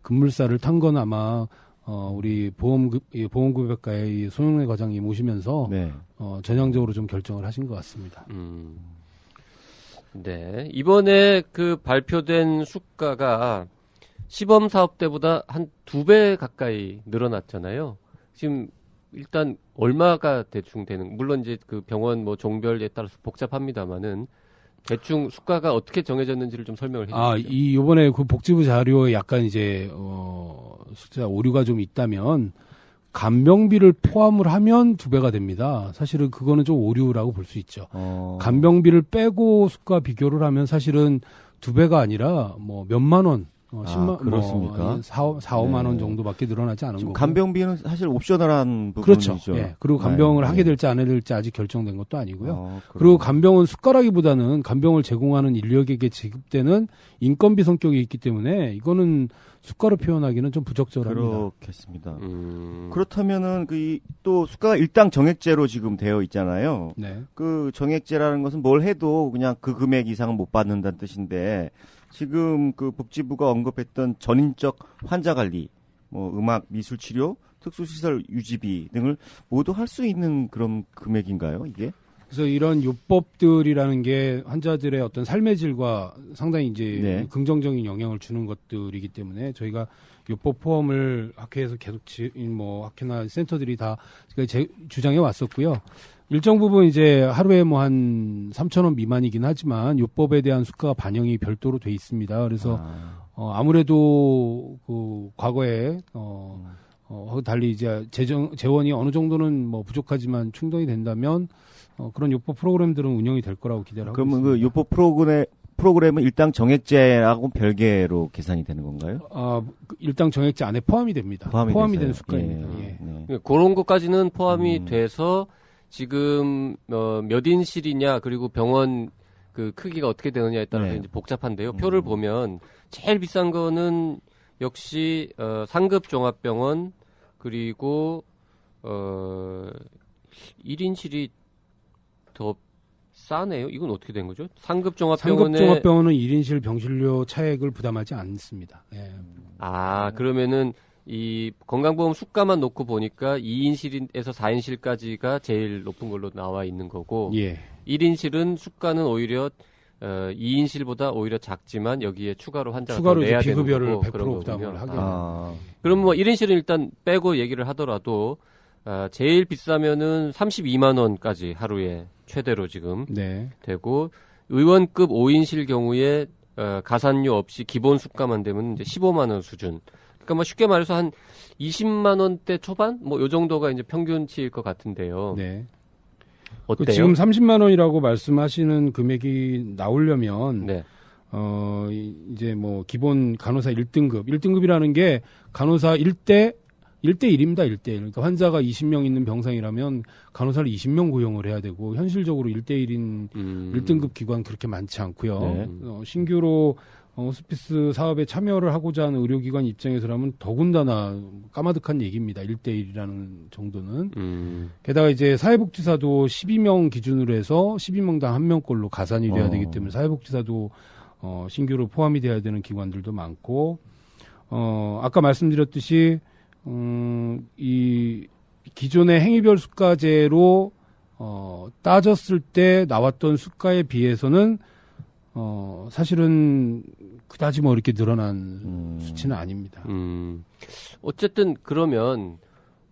급물살을 탄 건 아마 우리 보험급여가의 손영래 과장님 오시면서 네. 전향적으로 좀 결정을 하신 것 같습니다. 네. 이번에 그 발표된 수가가 시범 사업 때보다 한 2배 가까이 늘어났잖아요. 지금 일단 얼마가 대충 되는, 물론 이제 그 병원 뭐 종별에 따라서 복잡합니다만은 대충 수가가 어떻게 정해졌는지를 좀 설명을 해 주시죠. 요번에 그 복지부 자료에 약간 이제 숫자 오류가 좀 있다면 간병비를 포함을 하면 2배가 됩니다. 사실은 그거는 좀 오류라고 볼 수 있죠. 간병비를 빼고 수가 비교를 하면 사실은 2배가 아니라 뭐 몇만 원, 10만, 그렇습니까? 4, 5만 원 정도밖에 늘어나지 않은 거고. 간병비는 사실 옵셔널한 부분이죠. 그렇죠. 예. 그리고 간병을 하게 될지 안 될지 아직 결정된 것도 아니고요. 그리고 간병은 수가라기보다는 간병을 제공하는 인력에게 지급되는 인건비 성격이 있기 때문에 이거는 수가로 표현하기는 좀 부적절합니다. 그렇겠습니다. 그렇다면은 또 수가가 일당 정액제로 지금 되어 있잖아요. 네. 그 정액제라는 것은 뭘 해도 그냥 그 금액 이상은 못 받는다는 뜻인데 지금 그 복지부가 언급했던 전인적 환자 관리, 뭐 음악, 미술 치료, 특수시설 유지비 등을 모두 할 수 있는 그런 금액인가요, 이게? 그래서 이런 요법들이라는 게 환자들의 어떤 삶의 질과 상당히 이제 긍정적인 영향을 주는 것들이기 때문에 저희가 요법 포함을 학회에서 계속 학회나 센터들이 다 주장해 왔었고요. 일정 부분 이제 하루에 뭐 한 3,000원 미만이긴 하지만 요법에 대한 수가가 반영이 별도로 돼 있습니다. 그래서 아무래도 그 과거에 달리 이제 재원이 어느 정도는 뭐 부족하지만 충당이 된다면 그런 요법 프로그램들은 운영이 될 거라고 기대를 하고 있습니다. 그러면 그 요법 프로그램은 일당 정액제하고 별개로 계산이 되는 건가요? 일당 정액제 안에 포함이 됩니다. 포함이 되는 수가입니다. 예. 그런 것까지는 포함이 돼서 지금 몇 인실이냐 그리고 병원 그 크기가 어떻게 되느냐에 따라서 이제 복잡한데요. 표를 보면 제일 비싼 거는 역시 상급 종합병원 그리고 1인실이 더 싸네요. 이건 어떻게 된 거죠? 상급 종합병원은 1인실 병실료 차액을 부담하지 않습니다. 예. 그러면은 이 건강보험 수가만 놓고 보니까 2인실에서 4인실까지가 제일 높은 걸로 나와 있는 거고 1인실은 수가는 오히려 2인실보다 오히려 작지만 여기에 추가로 환자가 내야 되는 거고 비급여를 100% 부담을 하게 그럼 뭐 1인실은 일단 빼고 얘기를 하더라도 제일 비싸면은 32만 원까지 하루에 최대로 지금 되고 의원급 5인실 경우에 가산료 없이 기본 수가만 되면 이제 15만 원 수준. 그러니까 뭐 쉽게 말해서 한 20만 원대 초반 뭐 요 정도가 이제 평균치일 것 같은데요. 네. 어때요? 지금 30만 원이라고 말씀하시는 금액이 나오려면 이제 뭐 기본 간호사 1등급이라는 게 간호사 1대1입니다. 1대1. 그러니까 환자가 20명 있는 병상이라면 간호사를 20명 고용을 해야 되고 현실적으로 1대1인 1등급 기관 그렇게 많지 않고요. 신규로 호스피스 사업에 참여를 하고자 하는 의료기관 입장에서라면 더군다나 까마득한 얘기입니다. 1대1이라는 정도는. 게다가 이제 사회복지사도 12명 기준으로 해서 12명당 1명꼴로 가산이 돼야 되기 때문에 사회복지사도 신규로 포함이 돼야 되는 기관들도 많고, 아까 말씀드렸듯이, 이 기존의 행위별 수가제로 따졌을 때 나왔던 수가에 비해서는 사실은 그다지 뭐 이렇게 늘어난 수치는 아닙니다. 어쨌든 그러면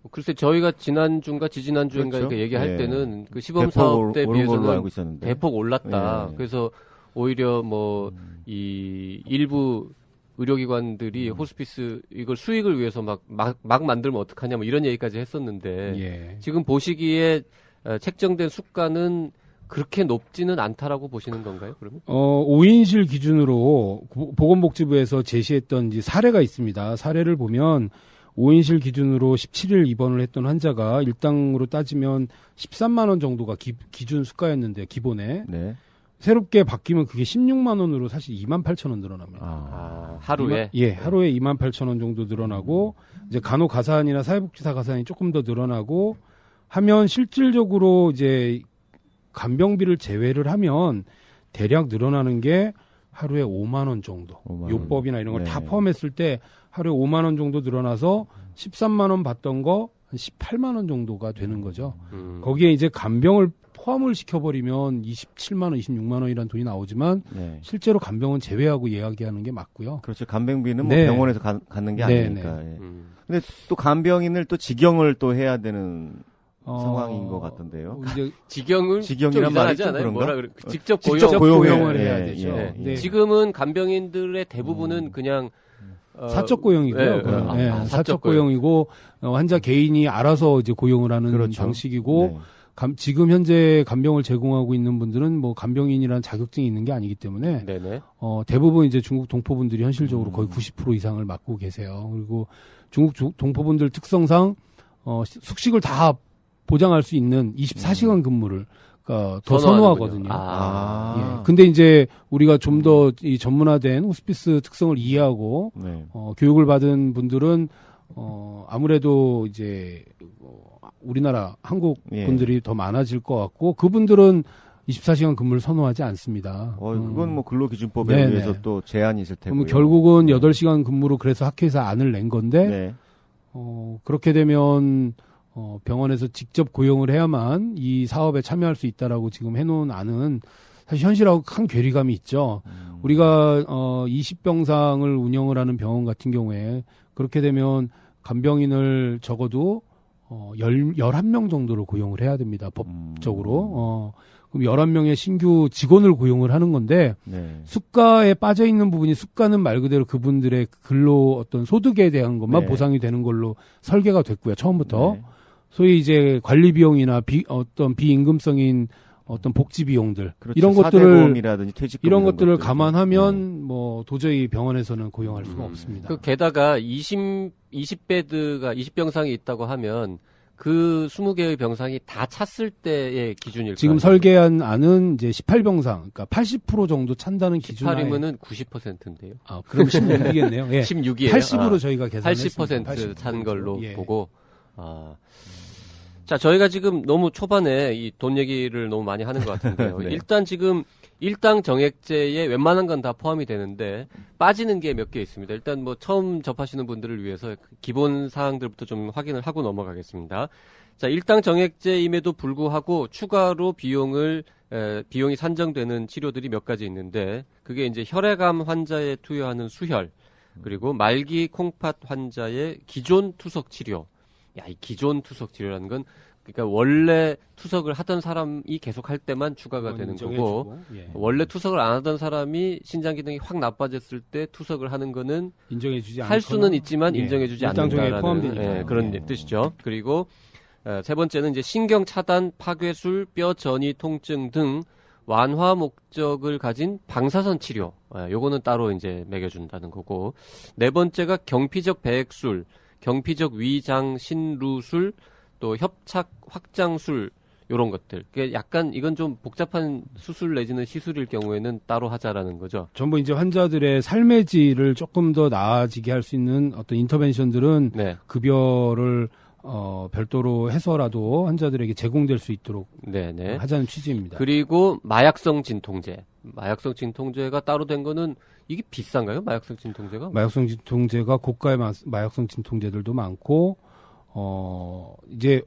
글쎄 저희가 지난주인가 지지난주인가 그렇죠? 이렇게 얘기할 예. 때는 그 시범 사업 때 비해서는 있었는데. 대폭 올랐다. 예. 그래서 오히려 뭐 이 일부 의료기관들이 호스피스 이걸 수익을 위해서 막 만들면 어떡하냐 뭐 이런 얘기까지 했었는데 예. 지금 보시기에 책정된 수가는 그렇게 높지는 않다라고 보시는 건가요? 그러면? 5인실 기준으로 보건복지부에서 제시했던 이제 사례가 있습니다. 사례를 보면 5인실 기준으로 17일 입원을 했던 환자가 일당으로 따지면 13만 원 정도가 기준 수가였는데 기본에 네. 새롭게 바뀌면 그게 16만 원으로 사실 2만 8천 원 늘어납니다. 하루에? 예, 하루에 2만 8천 원 정도 늘어나고 이제 간호 가산이나 사회복지사 가산이 조금 더 늘어나고 하면 실질적으로 이제 간병비를 제외를 하면 대략 늘어나는 게 하루에 5만 원 정도. 5만 원. 요법이나 이런 걸 다 네. 포함했을 때 하루에 5만 원 정도 늘어나서 13만 원 받던 거 한 18만 원 정도가 되는 거죠. 거기에 이제 간병을 포함을 시켜버리면 27만 원, 26만 원이라는 돈이 나오지만 네. 실제로 간병은 제외하고 이야기하는 게 맞고요. 그렇죠. 간병비는 네. 뭐 병원에서 갖는 게 네, 아니니까. 예. 근데 또 간병인을 또 직영을 또 해야 되는 상황인 것 같던데요. 이제 직영은 직영이란 좀 말이 이상하지 좀 않아요? 그런가? 뭐라 그래? 직접 직접 고용. 고용을 예, 해야 예, 되죠. 예, 예. 네. 지금은 간병인들의 대부분은 그냥 사적 고용이고요. 네, 그건. 네. 네, 아, 사적 고용이고 환자 개인이 알아서 이제 고용을 하는 그렇죠. 방식이고 네. 지금 현재 간병을 제공하고 있는 분들은 뭐 간병인이라는 자격증이 있는 게 아니기 때문에 네네. 대부분 이제 중국 동포분들이 현실적으로 거의 90% 이상을 맡고 계세요. 그리고 중국 동포분들 특성상 숙식을 다 보장할 수 있는 24시간 근무를 더 선호하거든요. 예. 근데 이제 우리가 좀 더 이 전문화된 호스피스 특성을 이해하고 네. 교육을 받은 분들은 아무래도 이제 우리나라 한국 분들이 더 많아질 것 같고 그분들은 24시간 근무를 선호하지 않습니다. 그건 뭐 근로기준법에 네네. 의해서 또 제한이 있을 테고요. 그럼 결국은 8시간 근무로 그래서 학회에서 안을 낸 건데 네. 그렇게 되면 병원에서 직접 고용을 해야만 이 사업에 참여할 수 있다라고 지금 해놓은 안은 사실 현실하고 큰 괴리감이 있죠. 우리가 20병상을 운영을 하는 병원 같은 경우에 그렇게 되면 간병인을 적어도 11명 정도를 고용을 해야 됩니다. 법적으로. 그럼 11명의 신규 직원을 고용을 하는 건데 네. 수가에 빠져 있는 부분이 수가는 말 그대로 그분들의 근로 어떤 소득에 대한 것만 네. 보상이 되는 걸로 설계가 됐고요. 처음부터. 네. 소위 이제 관리 비용이나 어떤 비임금성인 어떤 복지 비용들 그렇죠. 이런 것들을 사대보험이라든지 퇴직금 이런 이런 것들을 것들. 감안하면 뭐 도저히 병원에서는 고용할 수가 없습니다. 그 게다가 20베드가 20병상이 있다고 하면 그 20개의 병상이 다 찼을 때의 기준일까요? 지금 설계한 안은 이제 18병상, 그러니까 80% 정도 찬다는 기준 하에 18이면은 90%인데요. 그럼 16이겠네요. 예. 16이에요. 80으로 저희가 계산했습니다. 80% 찬 걸로 예. 보고. 자, 저희가 지금 너무 초반에 이 돈 얘기를 너무 많이 하는 것 같은데요. 네. 일단 지금 일당 정액제에 웬만한 건 다 포함이 되는데 빠지는 게 몇 개 있습니다. 일단 뭐 처음 접하시는 분들을 위해서 기본 사항들부터 좀 확인을 하고 넘어가겠습니다. 자, 일당 정액제임에도 불구하고 추가로 비용이 산정되는 치료들이 몇 가지 있는데 그게 이제 혈액암 환자에 투여하는 수혈 그리고 말기 콩팥 환자의 기존 투석 치료. 야, 이 기존 투석 치료라는 건 그러니까 원래 투석을 하던 사람이 계속 할 때만 추가가 되는 거고 원래 투석을 안 하던 사람이 신장 기능이 확 나빠졌을 때 투석을 하는 거는 인정해주지 할 수는 있지만 인정해주지 않는다라는 포함되니까. 그런 뜻이죠. 그리고 세 번째는 이제 신경 차단, 파괴술, 뼈 전이 통증 등 완화 목적을 가진 방사선 치료. 요거는 따로 이제 매겨준다는 거고. 네 번째가 경피적 배액술, 경피적 위장 신루술, 또 협착 확장술 요런 것들. 그러니까 약간 이건 좀 복잡한 수술 내지는 시술일 경우에는 따로 하자라는 거죠. 전부 이제 환자들의 삶의 질을 조금 더 나아지게 할 수 있는 어떤 인터벤션들은 네. 급여를 별도로 해서라도 환자들에게 제공될 수 있도록 네네. 하자는 취지입니다. 그리고 마약성 진통제. 마약성 진통제가 따로 된 거는 이게 비싼가요? 마약성 진통제가? 마약성 진통제가 고가의 마약성 진통제들도 많고 이제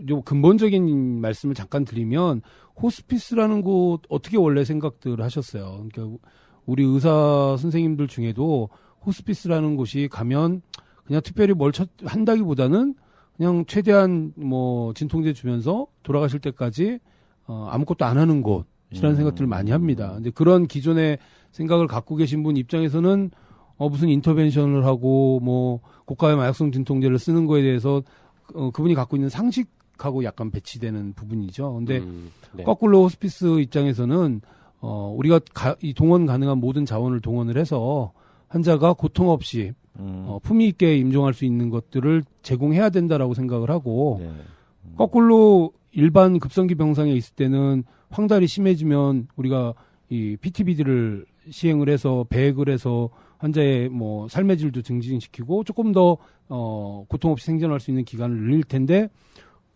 좀 근본적인 말씀을 잠깐 드리면 호스피스라는 곳 어떻게 원래 생각들 하셨어요? 그러니까 우리 의사 선생님들 중에도 호스피스라는 곳이 가면 그냥 특별히 뭘 한다기보다는 그냥 최대한 뭐 진통제 주면서 돌아가실 때까지 아무것도 안 하는 곳이라는 생각들을 많이 합니다. 근데 그런 기존의 생각을 갖고 계신 분 입장에서는 무슨 인터벤션을 하고 뭐 고가의 마약성 진통제를 쓰는 거에 대해서 그분이 갖고 있는 상식하고 약간 배치되는 부분이죠. 근데 네. 거꾸로 호스피스 입장에서는 우리가 이 동원 가능한 모든 자원을 동원을 해서 환자가 고통 없이 품위 있게 임종할 수 있는 것들을 제공해야 된다라고 생각을 하고 네. 거꾸로 일반 급성기 병상에 있을 때는 황달이 심해지면 우리가 이 PTBD를 시행을 해서 배액을 해서 환자의 뭐 삶의 질도 증진시키고 조금 더 고통 없이 생존할 수 있는 기간을 늘릴 텐데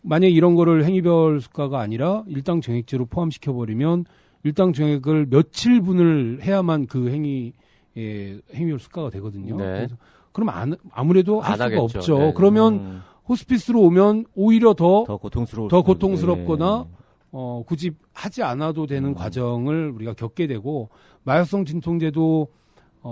만약에 이런 거를 행위별 수가가 아니라 일당 정액제로 포함시켜 버리면 일당 정액을 며칠분을 해야만 그 행위별 수가가 되거든요. 네. 그래서 그럼 아무래도 할 수가 하겠죠. 없죠. 네. 그러면 호스피스로 오면 오히려 더 더 고통스럽거나 굳이 하지 않아도 되는 과정을 우리가 겪게 되고 마약성 진통제도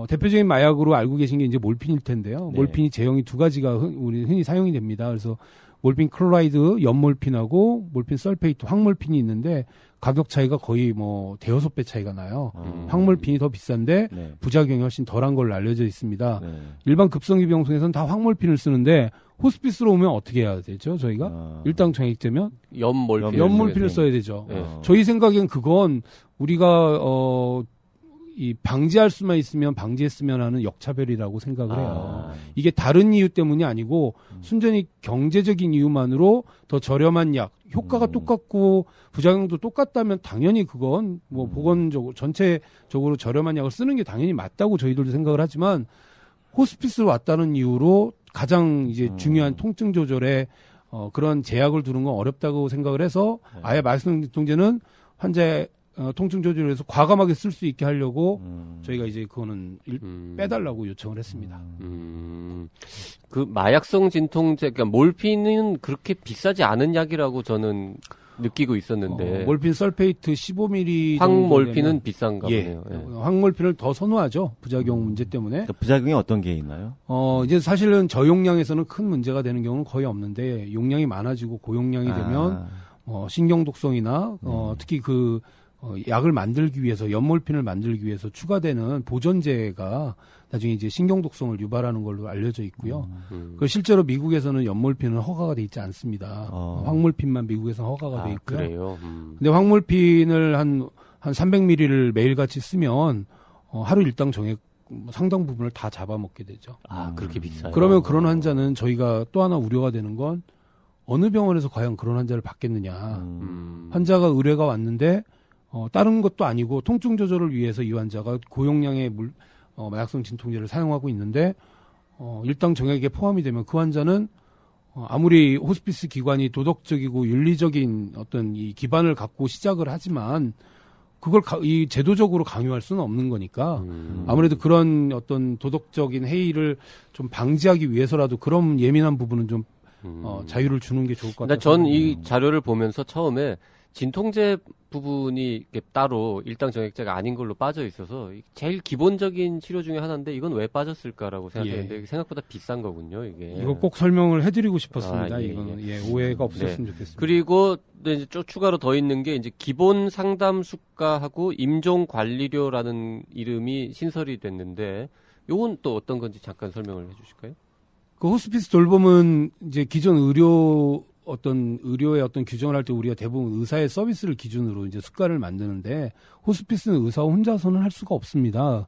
대표적인 마약으로 알고 계신 게 이제 몰핀일 텐데요. 네. 몰핀이 제형이 두 가지가 우리 흔히 사용이 됩니다. 그래서 몰핀 클로라이드 연몰핀하고 몰핀 설페이트 황몰핀이 있는데 가격 차이가 거의 뭐 대여섯 배 차이가 나요. 황몰핀이 더 비싼데 네. 부작용이 훨씬 덜한 걸로 알려져 있습니다. 네. 일반 급성기 병동에서는 다 황몰핀을 쓰는데 호스피스로 오면 어떻게 해야 되죠? 저희가 일당 정액제면 연몰핀. 연몰핀을 써야 되죠. 네. 저희 생각엔 그건 우리가 이 방지할 수만 있으면 방지했으면 하는 역차별이라고 생각을 해요. 이게 다른 이유 때문이 아니고 순전히 경제적인 이유만으로 더 저렴한 약, 효과가 똑같고 부작용도 똑같다면 당연히 그건 뭐 보건적으로 전체적으로 저렴한 약을 쓰는 게 당연히 맞다고 저희들도 생각을 하지만 호스피스로 왔다는 이유로 가장 이제 중요한 통증 조절에 그런 제약을 두는 건 어렵다고 생각을 해서 아예 마약성 진통제는 환자의 통증 조절을 해서 과감하게 쓸 수 있게 하려고 저희가 이제 그거는 빼달라고 요청을 했습니다. 그 마약성 진통제, 그러니까 몰핀은 그렇게 비싸지 않은 약이라고 저는 느끼고 있었는데. 몰핀 설페이트 15ml. 황몰핀은 비싼가 보네요. 예. 황몰핀을 더 선호하죠. 부작용 문제 때문에. 그 부작용이 어떤 게 있나요? 이제 사실은 저용량에서는 큰 문제가 되는 경우는 거의 없는데 용량이 많아지고 고용량이 되면 신경 독성이나 특히 약을 만들기 위해서 연몰핀을 만들기 위해서 추가되는 보존제가 나중에 이제 신경 독성을 유발하는 걸로 알려져 있고요. 그 실제로 미국에서는 연몰핀은 허가가 돼 있지 않습니다. 황몰핀만 미국에서 허가가 돼 있고요. 그래요. 근데 황몰핀을 한 300ml를 매일같이 쓰면 하루 일당 정액 상당 부분을 다 잡아먹게 되죠. 그렇게 비싸요. 그러면 그런 환자는 저희가 또 하나 우려가 되는 건 어느 병원에서 과연 그런 환자를 받겠느냐. 환자가 의뢰가 왔는데 다른 것도 아니고 통증 조절을 위해서 이 환자가 고용량의 마약성 진통제를 사용하고 있는데 일당 정액에 포함이 되면 그 환자는 아무리 호스피스 기관이 도덕적이고 윤리적인 어떤 이 기반을 갖고 시작을 하지만 그걸 이 제도적으로 강요할 수는 없는 거니까 아무래도 그런 어떤 도덕적인 해이를 좀 방지하기 위해서라도 그런 예민한 부분은 좀 자유를 주는 게 좋을 것 같아요. 전 이 자료를 보면서 처음에 진통제 부분이 따로 일당 정액제가 아닌 걸로 빠져 있어서 제일 기본적인 치료 중에 하나인데 이건 왜 빠졌을까라고 생각했는데 생각보다 비싼 거군요, 이게. 이거 꼭 설명을 해드리고 싶었습니다. 이거는 오해가 없었으면 좋겠습니다. 그리고 이제 추가로 더 있는 게 이제 기본 상담 수가하고 임종 관리료라는 이름이 신설이 됐는데 요건 또 어떤 건지 잠깐 설명을 해주실까요? 그 호스피스 돌봄은 이제 기존 의료의 어떤 규정을 할 때 우리가 대부분 의사의 서비스를 기준으로 이제 수가를 만드는데 호스피스는 의사 혼자서는 할 수가 없습니다.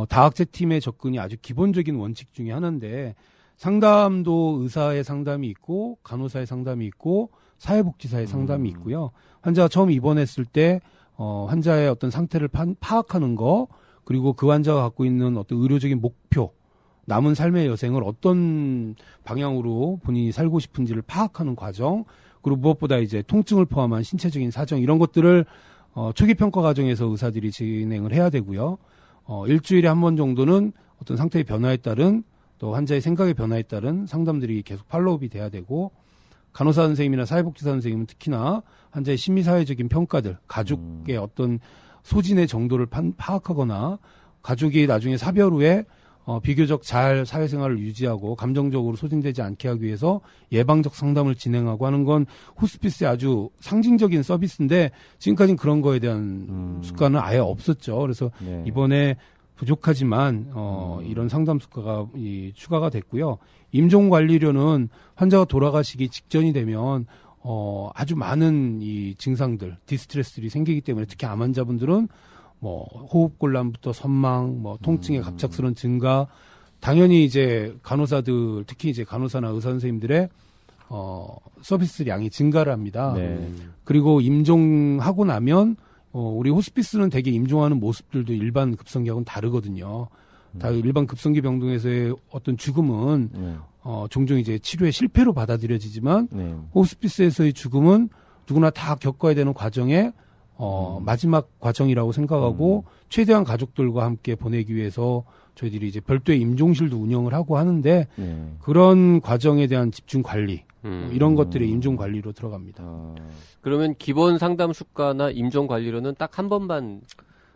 다학제 팀의 접근이 아주 기본적인 원칙 중에 하나인데 상담도 의사의 상담이 있고 간호사의 상담이 있고 사회복지사의 상담이 있고요. 환자가 처음 입원했을 때 환자의 어떤 상태를 파악하는 거, 그리고 그 환자가 갖고 있는 어떤 의료적인 목표, 남은 삶의 여생을 어떤 방향으로 본인이 살고 싶은지를 파악하는 과정, 그리고 무엇보다 이제 통증을 포함한 신체적인 사정, 이런 것들을 초기 평가 과정에서 의사들이 진행을 해야 되고요. 일주일에 한 번 정도는 어떤 상태의 변화에 따른, 또 환자의 생각의 변화에 따른 상담들이 계속 팔로우업이 돼야 되고, 간호사 선생님이나 사회복지사 선생님은 특히나 환자의 심리사회적인 평가들, 가족의 어떤 소진의 정도를 파악하거나, 가족이 나중에 사별 후에 비교적 잘 사회생활을 유지하고 감정적으로 소진되지 않게 하기 위해서 예방적 상담을 진행하고 하는 건 호스피스의 아주 상징적인 서비스인데, 지금까지는 그런 거에 대한 수가는 아예 없었죠. 그래서 네. 이번에 부족하지만 이런 상담 수가가 추가가 됐고요. 임종관리료는 환자가 돌아가시기 직전이 되면 아주 많은 이 증상들, 디스트레스들이 생기기 때문에, 특히 암 환자분들은 뭐 호흡곤란부터 선망, 뭐 통증의 갑작스러운 증가, 당연히 이제 간호사들, 특히 이제 간호사나 의사 선생님들의 서비스 양이 증가를 합니다. 네. 그리고 임종하고 나면 우리 호스피스는 대개 임종하는 모습들도 일반 급성기하고는 다르거든요. 다 일반 급성기 병동에서의 어떤 죽음은 종종 이제 치료의 실패로 받아들여지지만, 호스피스에서의 죽음은 누구나 다 겪어야 되는 과정에 마지막 과정이라고 생각하고 최대한 가족들과 함께 보내기 위해서 저희들이 이제 별도의 임종실도 운영을 하고 하는데, 그런 과정에 대한 집중 관리, 이런 것들이 임종 관리로 들어갑니다. 그러면 기본 상담 수가나 임종 관리로는 딱 한 번만,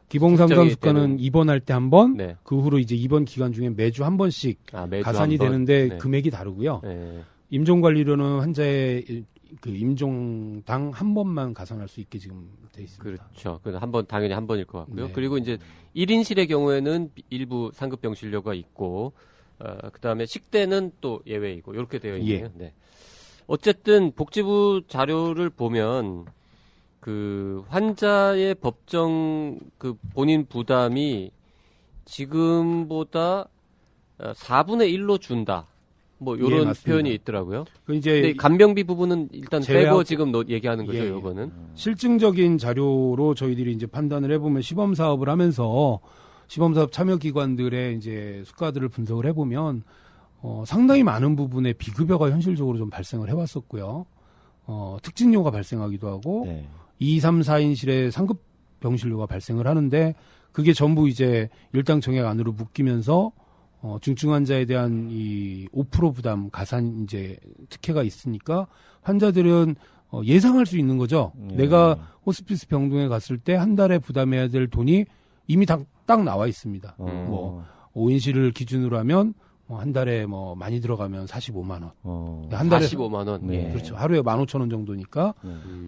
기본 상담 수가는 입원할 때 한 번, 네. 그 후로 이제 입원 기간 중에 매주 한 번씩 매주 가산이 한 번? 되는데, 네. 금액이 다르고요. 네. 임종 관리료는 환자의 그 임종당 한 번만 가산할 수 있게 지금 돼 있습니다. 그렇죠. 한 번, 당연히 한 번일 것 같고요. 네. 그리고 이제 1인실의 경우에는 일부 상급 병실료가 있고, 그 다음에 식대는 또 예외이고, 이렇게 되어 있네요. 예. 네. 어쨌든 복지부 자료를 보면, 그 환자의 법정 그 본인 부담이 지금보다 4분의 1로 준다. 뭐 요런 맞습니다. 표현이 있더라고요. 그 이제 근데 간병비 부분은 일단 제외하고- 빼고 지금 얘기하는 거죠, 예, 예. 요거는. 실증적인 자료로 저희들이 이제 판단을 해보면, 시범 사업을 하면서 시범 사업 참여 기관들의 이제 수가들을 분석을 해보면 상당히 많은 부분에 비급여가 현실적으로 좀 발생을 해왔었고요. 특진료가 발생하기도 하고, 2, 3, 4인실의 상급 병실료가 발생을 하는데, 그게 전부 이제 일당 정액 안으로 묶이면서 중증 환자에 대한 이 5% 부담 가산 이제 특혜가 있으니까 환자들은 예상할 수 있는 거죠. 내가 호스피스 병동에 갔을 때 한 달에 부담해야 될 돈이 이미 딱 나와 있습니다. 뭐 5인실을 기준으로 하면 한 달에 뭐 많이 들어가면 45만 원. 한 달에 45만 원. 네. 그렇죠. 하루에 15,000원 정도니까.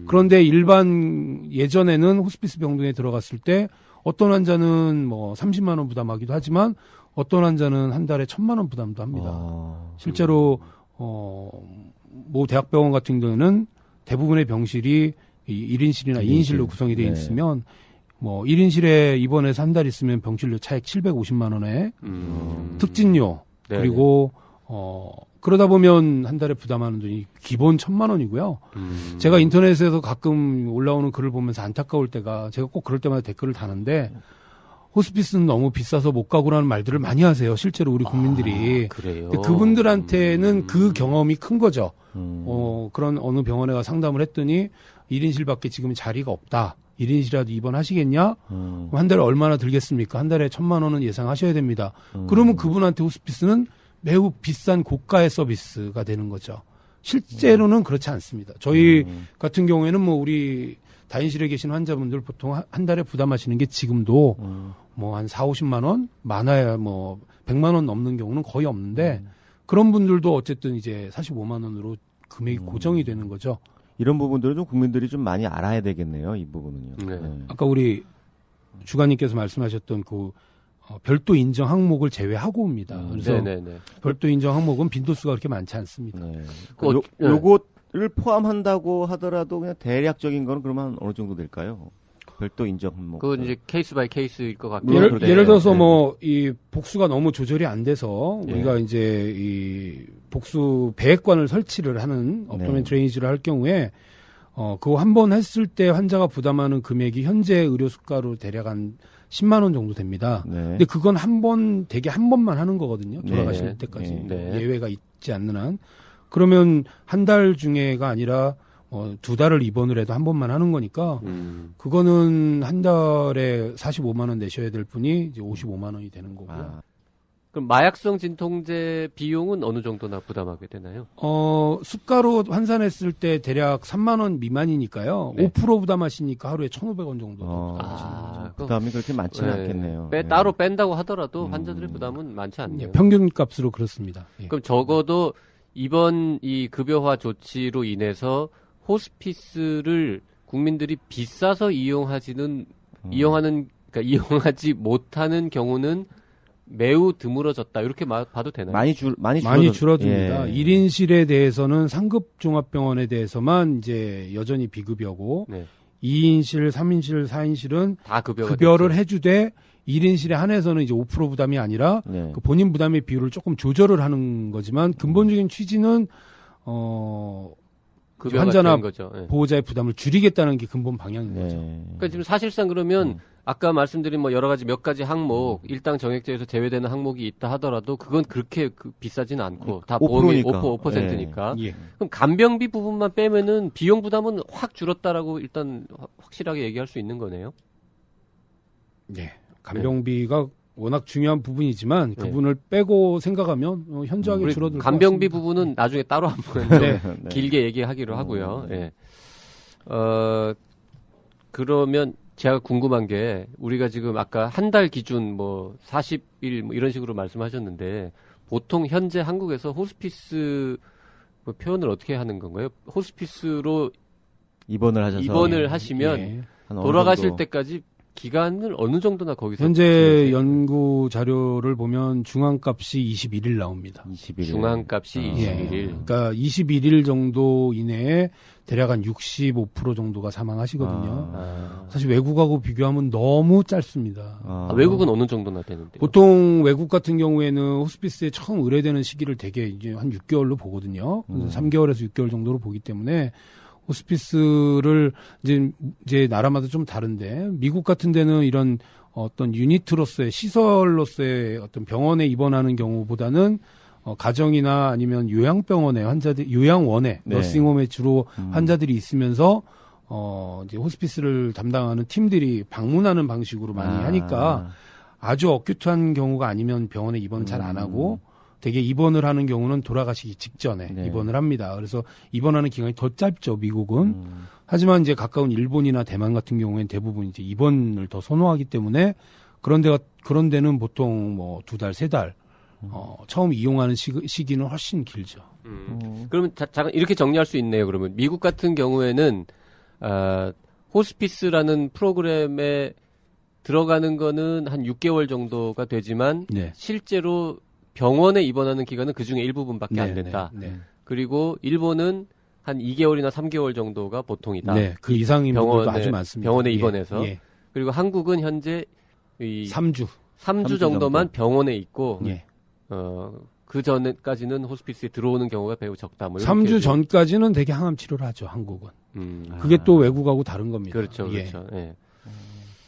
그런데 일반 예전에는 호스피스 병동에 들어갔을 때 어떤 환자는 뭐 30만 원 부담하기도 하지만 어떤 환자는 한 달에 1,000만 원 부담도 합니다. 실제로 모 대학병원 같은 경우는 대부분의 병실이 1인실이나 2인실로 구성이 되어 있으면 뭐 1인실에 입원해서 한 달 있으면 병실료 차액 750만 원에 특진료 그리고 그러다 보면 한 달에 부담하는 돈이 기본 1,000만 원이고요. 제가 인터넷에서 가끔 올라오는 글을 보면서 안타까울 때가, 제가 꼭 그럴 때마다 댓글을 다는데, 호스피스는 너무 비싸서 못 가고라는 말들을 많이 하세요. 실제로 우리 국민들이. 그래요. 근데 그분들한테는 그 경험이 큰 거죠. 그런 어느 병원에 가 상담을 했더니 1인실밖에 지금 자리가 없다. 1인실이라도 입원하시겠냐? 한 달에 얼마나 들겠습니까? 한 달에 1,000만 원은 예상하셔야 됩니다. 그러면 그분한테 호스피스는 매우 비싼 고가의 서비스가 되는 거죠. 실제로는 그렇지 않습니다. 저희 같은 경우에는 뭐 우리 다인실에 계신 환자분들 보통 한 달에 부담하시는 게 지금도 뭐 한 4, 50만 원? 많아야 뭐 100만 원 넘는 경우는 거의 없는데 그런 분들도 어쨌든 이제 45만 원으로 금액이 고정이 되는 거죠. 이런 부분들은 좀 국민들이 좀 많이 알아야 되겠네요. 이 부분은요. 아까 우리 주관님께서 말씀하셨던 그 별도 인정 항목을 제외하고 옵니다. 그래서 별도 인정 항목은 빈도수가 그렇게 많지 않습니다. 요것을 포함한다고 하더라도 그냥 대략적인 거는 그러면 어느 정도 될까요? 별도 인정 항목. 그건 이제 케이스 바이 케이스일 것 같긴 한데. 예를 들어서 네. 뭐 이 복수가 너무 조절이 안 돼서 우리가 이제 이 복수 배액관을 설치를 하는 어플멘 드레이니지를 할 경우에 그거 한 번 했을 때 환자가 부담하는 금액이 현재 의료 수가로 대략 한 10만 원 정도 됩니다. 네. 근데 그건 대개 한 번만 하는 거거든요. 돌아가실 네. 때까지. 네. 예외가 있지 않는 한. 그러면 한 달 중에가 아니라 2달을 입원을 해도 한 번만 하는 거니까 그거는 한 달에 45만 원 내셔야 될 분이 이제 55만 원이 되는 거고요. 그럼 마약성 진통제 비용은 어느 정도나 부담하게 되나요? 수가로 환산했을 때 대략 3만 원 미만이니까요. 네. 5% 부담하시니까 하루에 1,500원 정도 부담하시는 거죠. 부담이 그렇게 많지는 않겠네요. 따로 뺀다고 하더라도 환자들의 부담은 많지 않네요. 평균 값으로 그렇습니다. 예. 그럼 적어도 이번 이 급여화 조치로 인해서 호스피스를 국민들이 비싸서 이용하지 못하는 경우는 매우 드물어졌다. 이렇게 봐도 되나요? 많이 줄어듭니다. 예. 1인실에 대해서는 상급 종합병원에 대해서만 이제 여전히 비급여고 2인실, 3인실, 4인실은 다 급여를 해주되 1인실에 한해서는 이제 5% 부담이 아니라 그 본인 부담의 비율을 조금 조절을 하는 거지만 근본적인 취지는 환자나 보호자의 부담을 줄이겠다는 게 근본 방향인 거죠. 그러니까 지금 사실상 그러면 아까 말씀드린 뭐 여러 가지 몇 가지 항목 일당 정액제에서 제외되는 항목이 있다 하더라도 그건 그렇게 비싸지는 않고 다 보험이 5%니까. 예. 그럼 간병비 부분만 빼면은 비용 부담은 확 줄었다라고 일단 확실하게 얘기할 수 있는 거네요. 네. 간병비가 워낙 중요한 부분이지만 그 부분을 빼고 생각하면 현저하게 줄어들 것 간병비 같습니다. 부분은 나중에 따로 한번 좀 길게 얘기하기로 하고요. 그러면 제가 궁금한 게 우리가 지금 아까 한 달 기준 뭐 40일 뭐 이런 식으로 말씀하셨는데 보통 현재 한국에서 호스피스 뭐 표현을 어떻게 하는 건가요? 호스피스로 입원을 하시면 돌아가실 때까지 기간을 어느 정도나 거기서 현재 연구 자료를 보면 중앙값이 21일 나옵니다. 21일. 중앙값이 21일. 그러니까 21일 정도 이내에 대략 한 65% 정도가 사망하시거든요. 사실 외국하고 비교하면 너무 짧습니다. 외국은 어느 정도나 되는데요? 보통 외국 같은 경우에는 호스피스에 처음 의뢰되는 시기를 대개 이제 한 6개월로 보거든요. 3개월에서 6개월 정도로 보기 때문에 호스피스를 이제 나라마다 좀 다른데 미국 같은 데는 이런 어떤 유니트로서의 시설로서의 어떤 병원에 입원하는 경우보다는 가정이나 아니면 요양병원에 요양원에 너싱홈에 주로 환자들이 있으면서 이제 호스피스를 담당하는 팀들이 방문하는 방식으로 많이 하니까 아주 어큐트한 경우가 아니면 병원에 입원 잘 안 하고 되게 입원을 하는 경우는 돌아가시기 직전에 입원을 합니다. 그래서 입원하는 기간이 더 짧죠, 미국은. 하지만 이제 가까운 일본이나 대만 같은 경우에는 대부분 이제 입원을 더 선호하기 때문에 그런 데는 보통 뭐 2달, 3달 처음 이용하는 시기는 훨씬 길죠. 그러면 잠깐 이렇게 정리할 수 있네요. 그러면 미국 같은 경우에는 호스피스라는 프로그램에 들어가는 거는 한 6개월 정도가 되지만 실제로 병원에 입원하는 기간은 그 중에 일부분밖에 안 된다. 그리고 일본은 한 2개월이나 3개월 정도가 보통이다. 네, 그 이상인 분들도 아주 많습니다. 병원에 입원해서. 그리고 한국은 현재 3주 정도만 병원에 있고 그 전까지는 호스피스에 들어오는 경우가 매우 적다. 뭐 3주 전까지는 되게 항암 치료를 하죠, 한국은. 그게 또 외국하고 다른 겁니다. 그렇죠.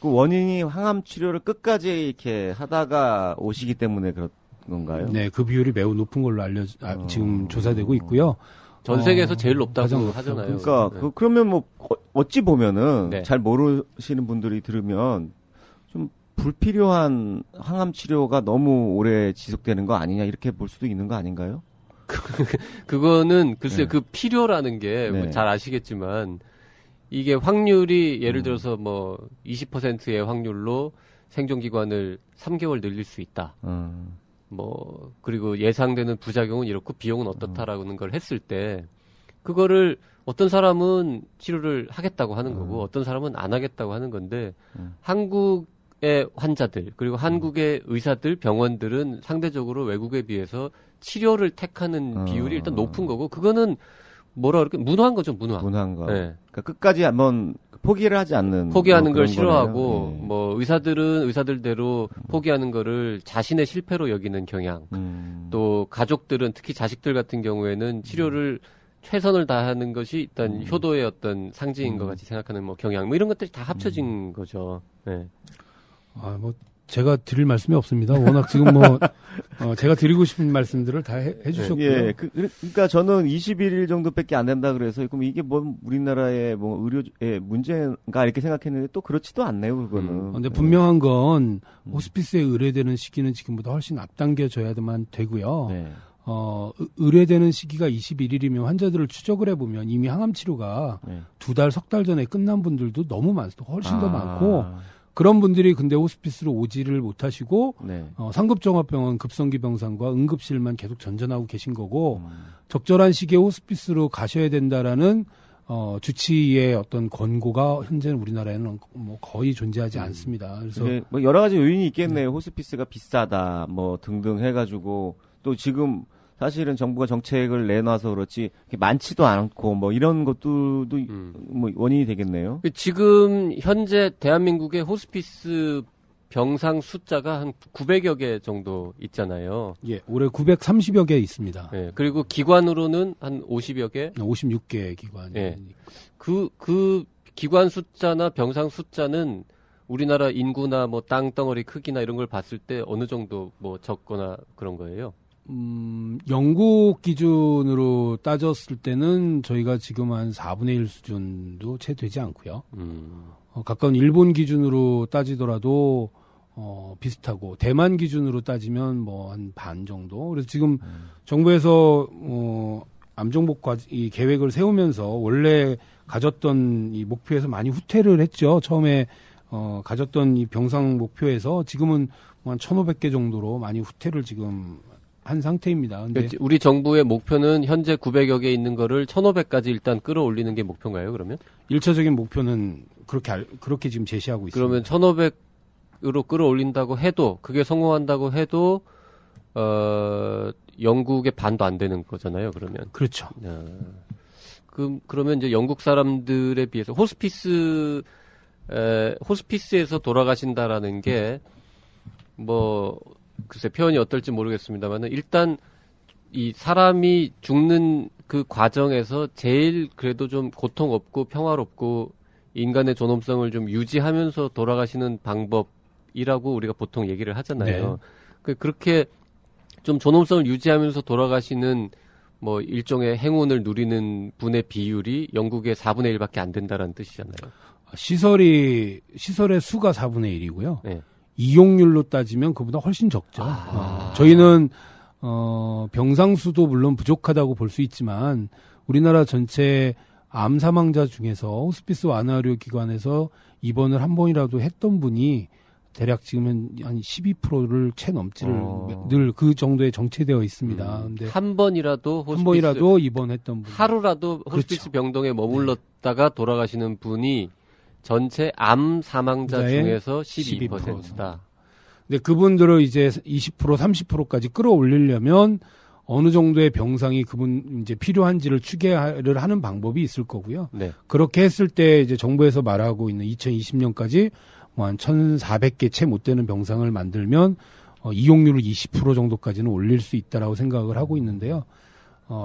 그 원인이 항암 치료를 끝까지 이렇게 하다가 오시기 때문에 그런 건가요? 네, 그 비율이 매우 높은 걸로 지금 조사되고 있고요. 전 세계에서 제일 높다고 하잖아요. 그러니까 그러면 뭐 어찌 보면은 잘 모르시는 분들이 들으면 좀 불필요한 항암 치료가 너무 오래 지속되는 거 아니냐 이렇게 볼 수도 있는 거 아닌가요? 그거는 글쎄요. 그 필요라는 게 잘 아시겠지만 이게 확률이 예를 들어서 뭐 20%의 확률로 생존 기간을 3개월 늘릴 수 있다. 뭐 그리고 예상되는 부작용은 이렇고 비용은 어떻다라는 걸 했을 때 그거를 어떤 사람은 치료를 하겠다고 하는 거고 어떤 사람은 안 하겠다고 하는 건데 한국의 환자들 그리고 한국의 의사들 병원들은 상대적으로 외국에 비해서 치료를 택하는 비율이 일단 높은 거고 그거는 뭐라 그럴까? 무능한 거죠, 무능. 무능한 거. 네. 그러니까 끝까지 한번 포기를 하지 않는. 포기하는 뭐 걸 그런 싫어하고, 거네요. 예. 뭐, 의사들은 의사들대로 포기하는 거를 자신의 실패로 여기는 경향. 또, 가족들은 특히 자식들 같은 경우에는 치료를 최선을 다하는 것이 일단 효도의 어떤 상징인 것 같이 생각하는 뭐 경향, 뭐 이런 것들이 다 합쳐진 거죠. 네. 제가 드릴 말씀이 없습니다. 워낙 지금 제가 드리고 싶은 말씀들을 다 해주셨고요. 예, 그러니까 저는 21일 정도밖에 안 된다 그래서 그럼 이게 뭐 우리나라의 뭐 의료의 문제인가 이렇게 생각했는데 또 그렇지도 않네요, 그거는. 근데 분명한 건 호스피스에 의뢰되는 시기는 지금보다 훨씬 앞당겨져야만 되고요. 네. 의뢰되는 시기가 21일이면 환자들을 추적을 해보면 이미 항암 치료가 네. 2달, 석 달 전에 끝난 분들도 너무 많습니다. 훨씬 더 많고. 그런 분들이 근데 호스피스로 오지를 못하시고 네. 상급종합병원 급성기병상과 응급실만 계속 전전하고 계신 거고 적절한 시기에 호스피스로 가셔야 된다라는 주치의의 어떤 권고가 현재는 우리나라에는 뭐 거의 존재하지 않습니다. 그래서 뭐 여러 가지 요인이 있겠네요. 호스피스가 비싸다 뭐 등등 해가지고 또 지금 사실은 정부가 정책을 내놔서 그렇지 많지도 않고 뭐 이런 것들도 뭐 원인이 되겠네요. 지금 현재 대한민국의 호스피스 병상 숫자가 한 900여 개 정도 있잖아요. 예, 올해 930여 개 있습니다. 네, 그리고 기관으로는 한 50여 개? 56개 기관이. 네. 그 기관 숫자나 병상 숫자는 우리나라 인구나 뭐 땅덩어리 크기나 이런 걸 봤을 때 어느 정도 뭐 적거나 그런 거예요? 영국 기준으로 따졌을 때는 저희가 지금 한 4분의 1 수준도 채 되지 않고요. 가까운 일본 기준으로 따지더라도 비슷하고 대만 기준으로 따지면 뭐 한 반 정도. 그래서 지금 정부에서 암정복 이 계획을 세우면서 원래 가졌던 이 목표에서 많이 후퇴를 했죠. 처음에 가졌던 이 병상 목표에서 지금은 한 1,500개 정도로 많이 후퇴를 지금 한 상태입니다. 근데 우리 정부의 목표는 현재 900여 개 있는 거를 1,500까지 일단 끌어올리는 게 목표인가요, 그러면? 1차적인 목표는 그렇게 지금 제시하고 있습니다. 그러면 1,500으로 끌어올린다고 해도, 그게 성공한다고 해도, 영국의 반도 안 되는 거잖아요, 그러면. 그렇죠. 그러면 이제 영국 사람들에 비해서 호스피스에서 돌아가신다라는 게, 글쎄 표현이 어떨지 모르겠습니다만은 일단 이 사람이 죽는 그 과정에서 제일 그래도 좀 고통 없고 평화롭고 인간의 존엄성을 좀 유지하면서 돌아가시는 방법이라고 우리가 보통 얘기를 하잖아요. 네. 그렇게 좀 존엄성을 유지하면서 돌아가시는 뭐 일종의 행운을 누리는 분의 비율이 영국의 4분의 1밖에 안 된다라는 뜻이잖아요. 시설의 수가 4분의 1이고요. 네. 이용률로 따지면 그보다 훨씬 적죠. 저희는 병상 수도 물론 부족하다고 볼 수 있지만 우리나라 전체 암 사망자 중에서 호스피스 완화의료기관에서 입원을 한 번이라도 했던 분이 대략 지금은 한 12%를 채 넘지를 늘 그 정도에 정체되어 있습니다. 근데 한 번이라도 입원했던 분, 하루라도 호스피스 그렇죠. 병동에 머물렀다가 돌아가시는 분이 전체 암 사망자 중에서 12%다. 근데 그분들을 이제 20%, 30%까지 끌어올리려면 어느 정도의 병상이 그분 이제 필요한지를 추계를 하는 방법이 있을 거고요. 네. 그렇게 했을 때 이제 정부에서 말하고 있는 2020년까지 뭐 한 1,400개 채 못 되는 병상을 만들면 이용률을 20% 정도까지는 올릴 수 있다라고 생각을 하고 있는데요.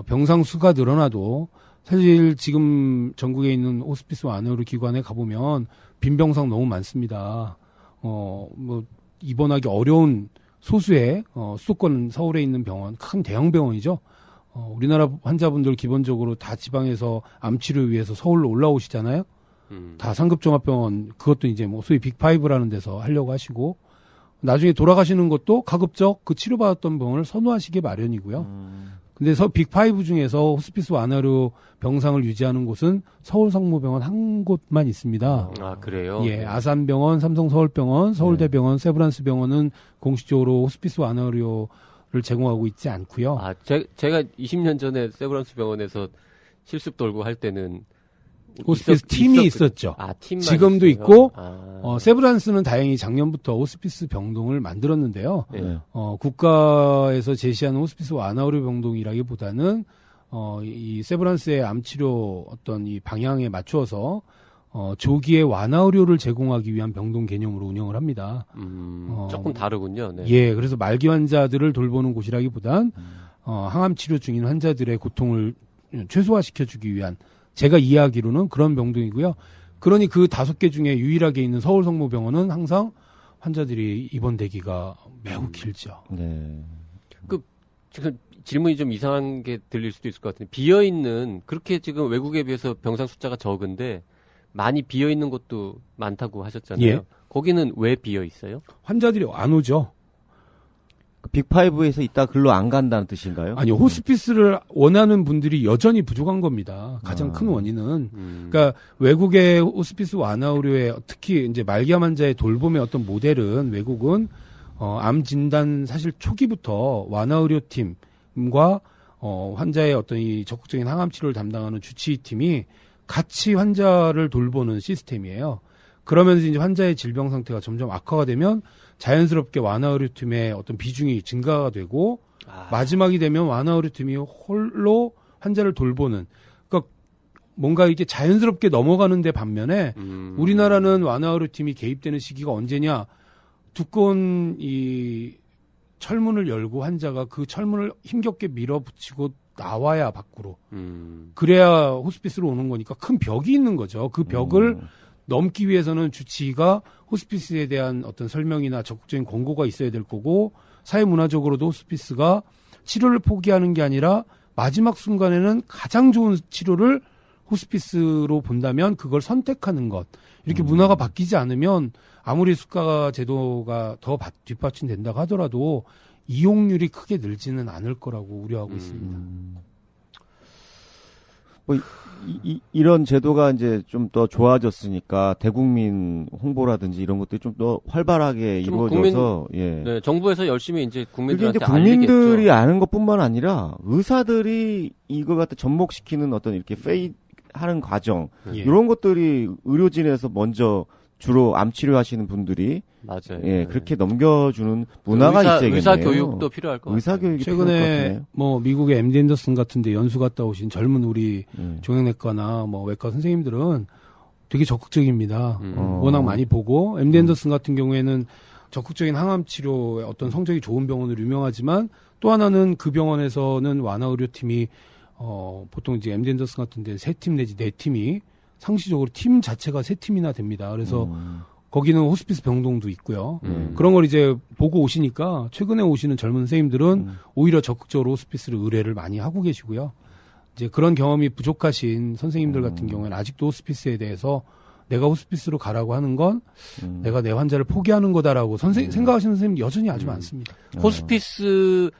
병상 수가 늘어나도 사실 지금 전국에 있는 호스피스 완화의료 기관에 가보면 빈 병상 너무 많습니다. 입원하기 어려운 소수의 수도권 서울에 있는 병원, 큰 대형 병원이죠. 우리나라 환자분들 기본적으로 다 지방에서 암치료 위해서 서울로 올라오시잖아요. 다 상급종합병원, 그것도 이제 뭐 소위 빅5라는 데서 하려고 하시고, 나중에 돌아가시는 것도 가급적 그 치료받았던 병원을 선호하시기 마련이고요. 근데 빅5 중에서 호스피스 완화의료 병상을 유지하는 곳은 서울성모병원 한 곳만 있습니다. 아, 그래요? 예, 아산병원, 삼성서울병원, 서울대병원, 세브란스병원은 공식적으로 호스피스 완화의료를 제공하고 있지 않고요. 아, 제가 20년 전에 세브란스병원에서 실습 돌고 할 때는 호스피스 팀이 있었죠. 아, 팀만 지금도 있어요? 있고 세브란스는 다행히 작년부터 호스피스 병동을 만들었는데요. 네. 국가에서 제시하는 호스피스 완화의료 병동이라기보다는 이 세브란스의 암치료 어떤 이 방향에 맞추어서 조기에 완화 의료를 제공하기 위한 병동 개념으로 운영을 합니다. 조금 다르군요. 네. 예, 그래서 말기 환자들을 돌보는 곳이라기보단 항암 치료 중인 환자들의 고통을 최소화시켜주기 위한 제가 이해하기로는 그런 병동이고요. 그러니 그 5개 중에 유일하게 있는 서울성모병원은 항상 환자들이 입원 대기가 매우 길죠. 네. 지금 질문이 좀 이상한 게 들릴 수도 있을 것 같은데 비어있는 그렇게 지금 외국에 비해서 병상 숫자가 적은데 많이 비어있는 곳도 많다고 하셨잖아요. 예. 거기는 왜 비어있어요? 환자들이 안 오죠. 빅5에서 이따 글로 안 간다는 뜻인가요? 아니요, 호스피스를 원하는 분들이 여전히 부족한 겁니다. 가장 큰 원인은. 그러니까 외국의 호스피스 완화 의료에 특히 이제 말기암 환자의 돌봄의 어떤 모델은 외국은 암 진단 사실 초기부터 완화 의료팀과 환자의 어떤 이 적극적인 항암 치료를 담당하는 주치의팀이 같이 환자를 돌보는 시스템이에요. 그러면서 이제 환자의 질병 상태가 점점 악화가 되면 자연스럽게 완화 의료팀의 어떤 비중이 증가가 되고 마지막이 되면 완화 의료팀이 홀로 환자를 돌보는 그러니까 뭔가 이게 자연스럽게 넘어가는데 반면에 우리나라는 완화 의료팀이 개입되는 시기가 언제냐 두꺼운 이 철문을 열고 환자가 그 철문을 힘겹게 밀어붙이고 나와야 밖으로 그래야 호스피스로 오는 거니까 큰 벽이 있는 거죠. 그 벽을 넘기 위해서는 주치의가 호스피스에 대한 어떤 설명이나 적극적인 권고가 있어야 될 거고 사회문화적으로도 호스피스가 치료를 포기하는 게 아니라 마지막 순간에는 가장 좋은 치료를 호스피스로 본다면 그걸 선택하는 것. 이렇게 문화가 바뀌지 않으면 아무리 수가 제도가 더 뒷받침된다고 하더라도 이용률이 크게 늘지는 않을 거라고 우려하고 있습니다. 뭐 이런 제도가 이제 좀 더 좋아졌으니까 대국민 홍보라든지 이런 것들이 좀 더 활발하게 이루어져서 네, 정부에서 열심히 이제 국민들한테 국민들이 알리겠죠. 아는 것뿐만 아니라 의사들이 이걸 갖다 접목시키는 어떤 이렇게 하는 과정 이런 것들이 의료진에서 먼저 주로 암 치료하시는 분들이 맞아요. 예, 그렇게 넘겨주는 문화가 있어야겠네요. 의사 교육도 필요할 것 의사 같아요. 교육이 최근에 필요할 것 같네요. 뭐 미국의 MD 앤더슨 같은데 연수 갔다 오신 젊은 우리 종양내과나 뭐 외과 선생님들은 되게 적극적입니다. 워낙 많이 보고 MD 앤더슨 같은 경우에는 적극적인 항암 치료의 어떤 성적이 좋은 병원으로 유명하지만 또 하나는 그 병원에서는 완화 의료팀이 보통 이제 MD 앤더슨 같은데 3팀 내지 4팀이 상시적으로 팀 자체가 3팀이나 됩니다. 그래서 거기는 호스피스 병동도 있고요. 그런 걸 이제 보고 오시니까 최근에 오시는 젊은 선생님들은 오히려 적극적으로 호스피스를 의뢰를 많이 하고 계시고요. 이제 그런 경험이 부족하신 선생님들 같은 경우에는 아직도 호스피스에 대해서 내가 호스피스로 가라고 하는 건 내가 내 환자를 포기하는 거다라고 생각하시는 선생님이 여전히 아주 많습니다. 호스피스의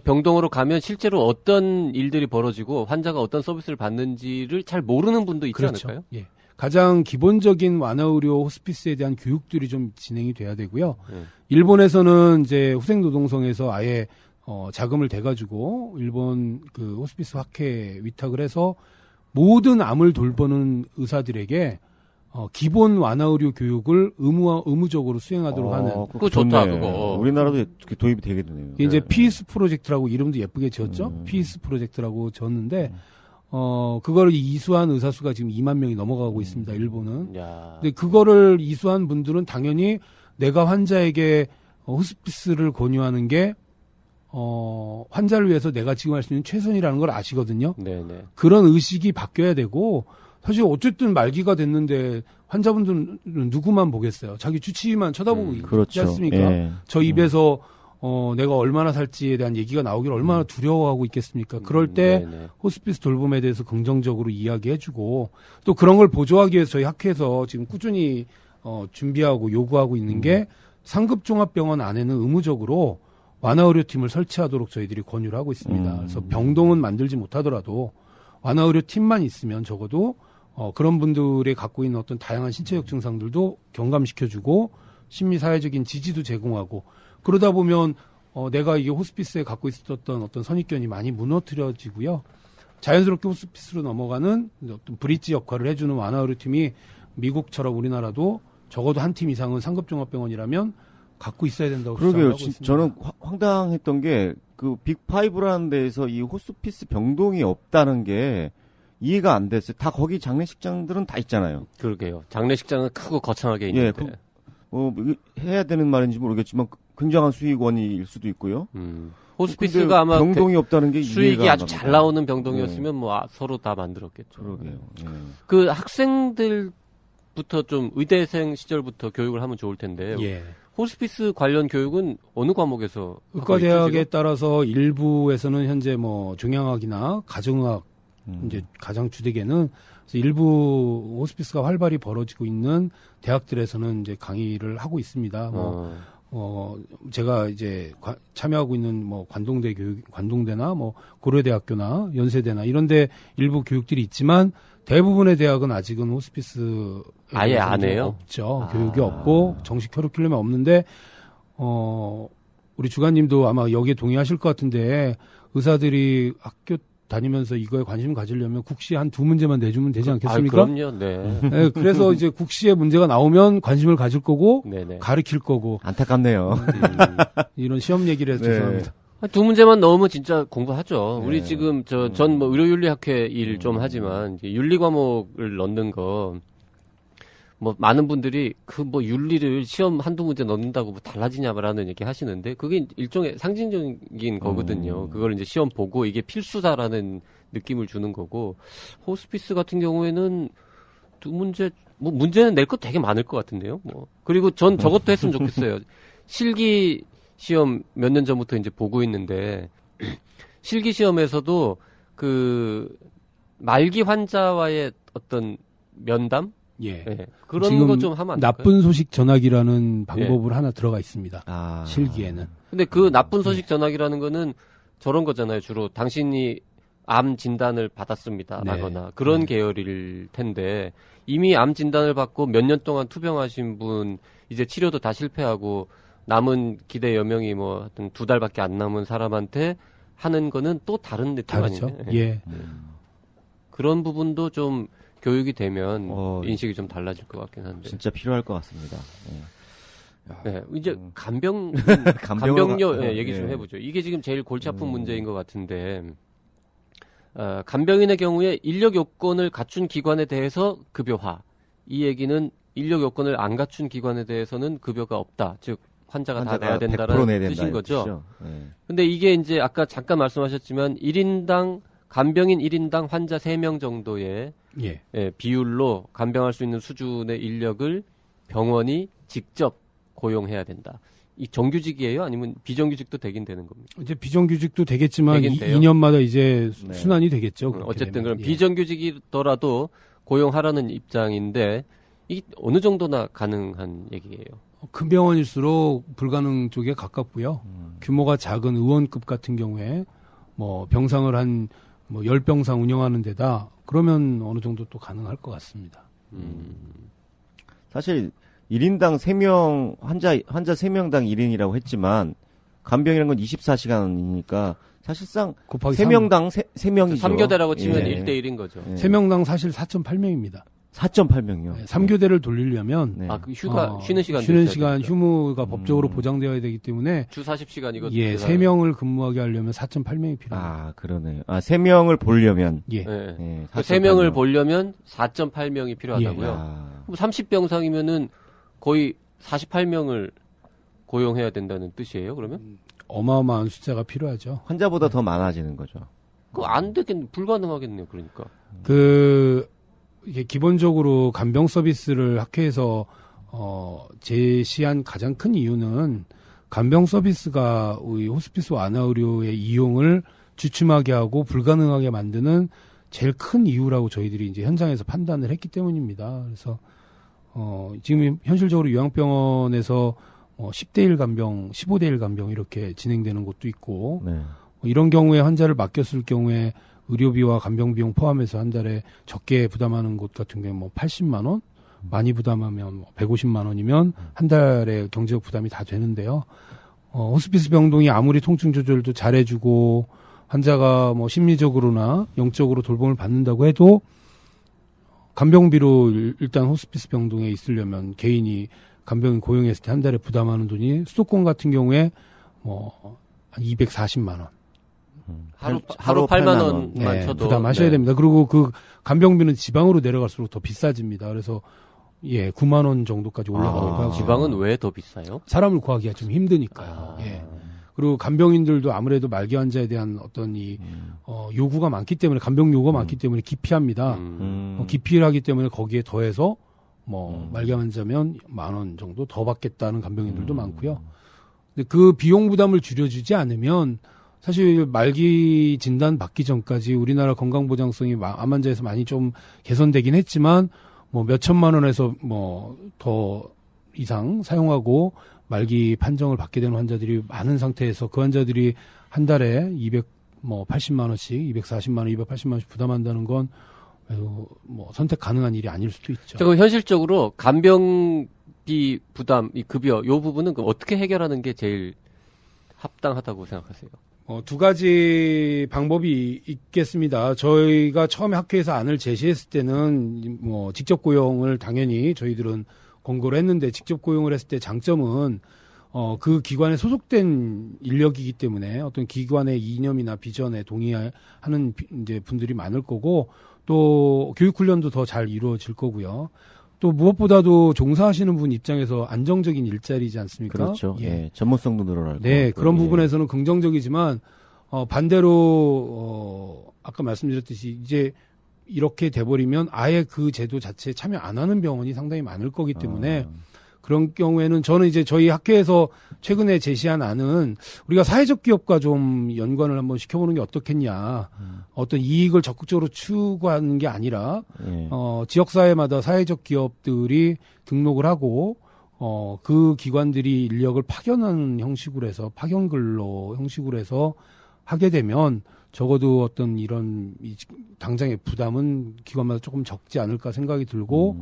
병동으로 가면 실제로 어떤 일들이 벌어지고 환자가 어떤 서비스를 받는지를 잘 모르는 분도 있지 그렇죠. 않을까요? 예. 가장 기본적인 완화 의료 호스피스에 대한 교육들이 좀 진행이 돼야 되고요. 일본에서는 이제 후생노동성에서 아예 자금을 대가지고 일본 그 호스피스 학회 위탁을 해서 모든 암을 돌보는 의사들에게 기본 완화 의료 교육을 의무적으로 수행하도록 하는. 그거 좋다, 그거. 우리나라도 도입이 되겠네요. 이제 피스 프로젝트라고 이름도 예쁘게 지었죠. 피스 프로젝트라고 지었는데 그거를 이수한 의사 수가 지금 2만 명이 넘어가고 있습니다. 일본은. 근데 그거를 이수한 분들은 당연히 내가 환자에게 호스피스를 권유하는 게 환자를 위해서 내가 지금 할 수 있는 최선이라는 걸 아시거든요. 네네. 그런 의식이 바뀌어야 되고 사실 어쨌든 말기가 됐는데 환자분들은 누구만 보겠어요. 자기 주치의만 쳐다보고 있지 그렇죠. 않습니까? 예. 저 입에서 내가 얼마나 살지에 대한 얘기가 나오기를 얼마나 두려워하고 있겠습니까? 그럴 때 호스피스 돌봄에 대해서 긍정적으로 이야기해주고 또 그런 걸 보조하기 위해서 저희 학회에서 지금 꾸준히 준비하고 요구하고 있는 게 상급종합병원 안에는 의무적으로 완화의료팀을 설치하도록 저희들이 권유를 하고 있습니다. 그래서 병동은 만들지 못하더라도 완화의료팀만 있으면 적어도 그런 분들이 갖고 있는 어떤 다양한 신체적 증상들도 경감시켜주고 심리사회적인 지지도 제공하고 그러다 보면 내가 이게 호스피스에 갖고 있었던 어떤 선입견이 많이 무너뜨려지고요. 자연스럽게 호스피스로 넘어가는 어떤 브릿지 역할을 해주는 완화의료팀이 미국처럼 우리나라도 적어도 한 팀 이상은 상급종합병원이라면 갖고 있어야 된다고 그러게요. 주장하고 있습니다. 저는 황당했던 게 그 빅5라는 데에서 이 호스피스 병동이 없다는 게 이해가 안 됐어요. 다 거기 장례식장들은 다 있잖아요. 그러게요. 장례식장은 크고 거창하게 있는데. 해야 되는 말인지 모르겠지만 굉장한 수익원일 수도 있고요. 호스피스가 아마 병동이 없다는 게 수익이 이해가 아주 안 잘 갑니다. 나오는 병동이었으면 뭐 서로 다 만들었겠죠. 그러게요. 예. 그 학생들부터 좀 의대생 시절부터 교육을 하면 좋을 텐데 예. 호스피스 관련 교육은 어느 과목에서 의과대학에 따라서 일부에서는 현재 뭐 종양학이나 가정의학 이제 가장 주되게는 일부 호스피스가 활발히 벌어지고 있는 대학들에서는 이제 강의를 하고 있습니다. 제가 이제 참여하고 있는 뭐 관동대나 뭐 고려대학교나 연세대나 이런데 일부 교육들이 있지만 대부분의 대학은 아직은 호스피스 아예 안 해요? 없죠. 교육이 없고 정식 커리큘럼이 없는데 우리 주관님도 아마 여기에 동의하실 것 같은데 의사들이 학교 다니면서 이거에 관심 가지려면 국시 한 2문제만 내주면 되지 않겠습니까? 그럼요. 네. 네. 그래서 이제 국시에 문제가 나오면 관심을 가질 거고 네네. 가르칠 거고. 안타깝네요. 이런 시험 얘기를 해서 죄송합니다. 2문제만 넣으면 진짜 공부하죠. 네. 우리 지금 전 뭐 의료윤리학회 일 좀 하지만 이제 윤리 과목을 넣는 거 뭐 많은 분들이 그 뭐 윤리를 시험 1-2문제 넣는다고 뭐 달라지냐라는 얘기 하시는데 그게 일종의 상징적인 거거든요. 그걸 이제 시험 보고 이게 필수다라는 느낌을 주는 거고 호스피스 같은 경우에는 2문제 뭐 문제는 낼 거 되게 많을 것 같은데요. 뭐 그리고 전 저것도 했으면 좋겠어요. 실기 시험 몇 년 전부터 이제 보고 있는데 실기 시험에서도 그 말기 환자와의 어떤 면담 예. 네. 그런 거 좀 하면 안 될까요? 나쁜 소식 전하기라는 방법을 하나 들어가 있습니다. 실기에는. 근데 그 나쁜 소식 전하기라는 거는 저런 거잖아요. 주로 당신이 암 진단을 받았습니다. 라거나 그런 계열일 텐데 이미 암 진단을 받고 몇 년 동안 투병하신 분 이제 치료도 다 실패하고 남은 기대 여명이 뭐 하여튼 2달밖에 안 남은 사람한테 하는 거는 또 다른 느낌 아니에요? 예. 그런 부분도 좀 교육이 되면 인식이 좀 달라질 것 같긴 한데. 진짜 필요할 것 같습니다. 네, 이제 간병료 얘기 좀 해보죠. 이게 지금 제일 골치 아픈 문제인 것 같은데 간병인의 경우에 인력 요건을 갖춘 기관에 대해서 급여화. 이 얘기는 인력 요건을 안 갖춘 기관에 대해서는 급여가 없다. 즉 환자가 다 내야 된다라는 뜻인 거죠. 근데 이게 이제 아까 잠깐 말씀하셨지만 1인당 간병인 1인당 환자 3명 정도의 비율로 간병할 수 있는 수준의 인력을 병원이 직접 고용해야 된다. 이 정규직이에요? 아니면 비정규직도 되긴 되는 겁니까? 이제 비정규직도 되겠지만 2년마다 이제 순환이 되겠죠. 어쨌든 그럼 비정규직이더라도 고용하라는 입장인데 이게 어느 정도나 가능한 얘기예요? 큰 병원일수록 불가능 쪽에 가깝고요. 규모가 작은 의원급 같은 경우에 뭐 병상을 한 뭐 10병상 운영하는 데다 그러면 어느 정도 또 가능할 것 같습니다. 사실 1인당 3명 환자 3명당 1인이라고 했지만 간병이라는 건 24시간이니까 사실상 3명당 3명이죠. 3교대라고 치면 1대1인 거죠. 3명당 사실 4.8명입니다. 4.8명이요. 3교대를 돌리려면 그 쉬는 시간 쉬는 시간 휴무가 법적으로 보장되어야 되기 때문에 주 40시간이거든요. 3명을 근무하게 하려면 4.8명이 필요합니다. 그러네요. 3명을 보려면 3명을 보려면 4.8명이 필요하다고요. 30병상이면은 거의 48명을 고용해야 된다는 뜻이에요, 그러면? 어마어마한 숫자가 필요하죠. 환자보다 더 많아지는 거죠. 그거 안 되겠네, 불가능하겠네요, 그러니까. 이게 기본적으로 간병 서비스를 학회에서 제시한 가장 큰 이유는 간병 서비스가 우리 호스피스 완화 의료의 이용을 주춤하게 하고 불가능하게 만드는 제일 큰 이유라고 저희들이 이제 현장에서 판단을 했기 때문입니다. 그래서 지금 현실적으로 요양병원에서 10대1 간병, 15대1 간병 이렇게 진행되는 곳도 있고 이런 경우에 환자를 맡겼을 경우에 의료비와 간병비용 포함해서 한 달에 적게 부담하는 곳 같은 경우에 뭐 80만 원, 많이 부담하면 150만 원이면 한 달에 경제적 부담이 다 되는데요. 호스피스 병동이 아무리 통증 조절도 잘해주고 환자가 뭐 심리적으로나 영적으로 돌봄을 받는다고 해도 간병비로 일단 호스피스 병동에 있으려면 개인이 간병인 고용했을 때 한 달에 부담하는 돈이 수도권 같은 경우에 한 240만 원. 하루 8만 원만 네, 쳐도 부담하셔야 됩니다. 그리고 그 간병비는 지방으로 내려갈수록 더 비싸집니다. 그래서 9만 원 정도까지 올라가고 하고요. 지방은 왜 더 비싸요? 사람을 구하기가 좀 힘드니까요. 예. 그리고 간병인들도 아무래도 말기 환자에 대한 어떤 요구가 많기 때문에 간병 요구가 많기 때문에 기피합니다. 기피를 하기 때문에 거기에 더해서 말기 환자면 10,000원 정도 더 받겠다는 간병인들도 많고요. 근데 그 비용 부담을 줄여주지 않으면 사실 말기 진단 받기 전까지 우리나라 건강보장성이 암 환자에서 많이 좀 개선되긴 했지만 몇천만 원에서 더 이상 사용하고 말기 판정을 받게 되는 환자들이 많은 상태에서 그 환자들이 한 달에 280만 원씩, 240만 원, 280만 원씩 부담한다는 건 선택 가능한 일이 아닐 수도 있죠. 그럼 현실적으로 간병비 부담, 이 급여 요 부분은 그럼 어떻게 해결하는 게 제일 합당하다고 생각하세요? 두 가지 방법이 있겠습니다. 저희가 처음에 학회에서 안을 제시했을 때는 직접 고용을 당연히 저희들은 권고를 했는데 직접 고용을 했을 때 장점은 그 기관에 소속된 인력이기 때문에 어떤 기관의 이념이나 비전에 동의하는 이제 분들이 많을 거고 또 교육 훈련도 더 잘 이루어질 거고요. 또 무엇보다도 종사하시는 분 입장에서 안정적인 일자리지 않습니까? 그렇죠. 예. 전문성도 늘어날 네, 거고. 그런 부분에서는 긍정적이지만 반대로 아까 말씀드렸듯이 이제 이렇게 돼버리면 아예 그 제도 자체에 참여 안 하는 병원이 상당히 많을 거기 때문에 그런 경우에는 저는 이제 저희 학회에서 최근에 제시한 안은 우리가 사회적 기업과 좀 연관을 한번 시켜보는 게 어떻겠냐. 어떤 이익을 적극적으로 추구하는 게 아니라 지역사회마다 사회적 기업들이 등록을 하고 그 기관들이 인력을 파견하는 형식으로 해서 파견근로 형식으로 해서 하게 되면 적어도 어떤 이런 당장의 부담은 기관마다 조금 적지 않을까 생각이 들고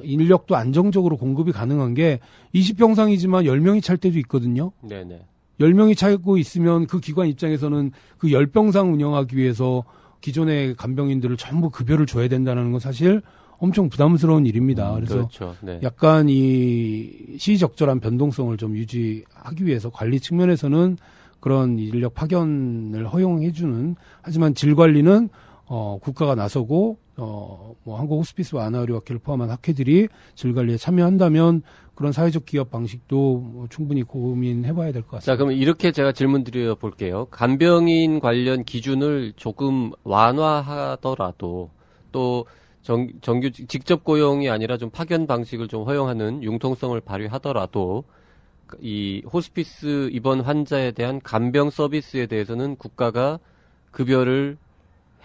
인력도 안정적으로 공급이 가능한 게 20병상이지만 10명이 찰 때도 있거든요. 네네. 10명이 차고 있으면 그 기관 입장에서는 그 10병상 운영하기 위해서 기존의 간병인들을 전부 급여를 줘야 된다는 건 사실 엄청 부담스러운 일입니다. 그래서 그렇죠. 네. 약간 이 시의적절한 변동성을 좀 유지하기 위해서 관리 측면에서는 그런 인력 파견을 허용해주는 하지만 질 관리는 국가가 나서고 한국 호스피스 완화의료학회를 포함한 학회들이 질 관리에 참여한다면 그런 사회적 기업 방식도 충분히 고민해봐야 될 것 같습니다. 자, 그러면 이렇게 제가 질문 드려 볼게요. 간병인 관련 기준을 조금 완화하더라도 또 정규 직접 고용이 아니라 좀 파견 방식을 좀 허용하는 융통성을 발휘하더라도 이 호스피스 입원 환자에 대한 간병 서비스에 대해서는 국가가 급여를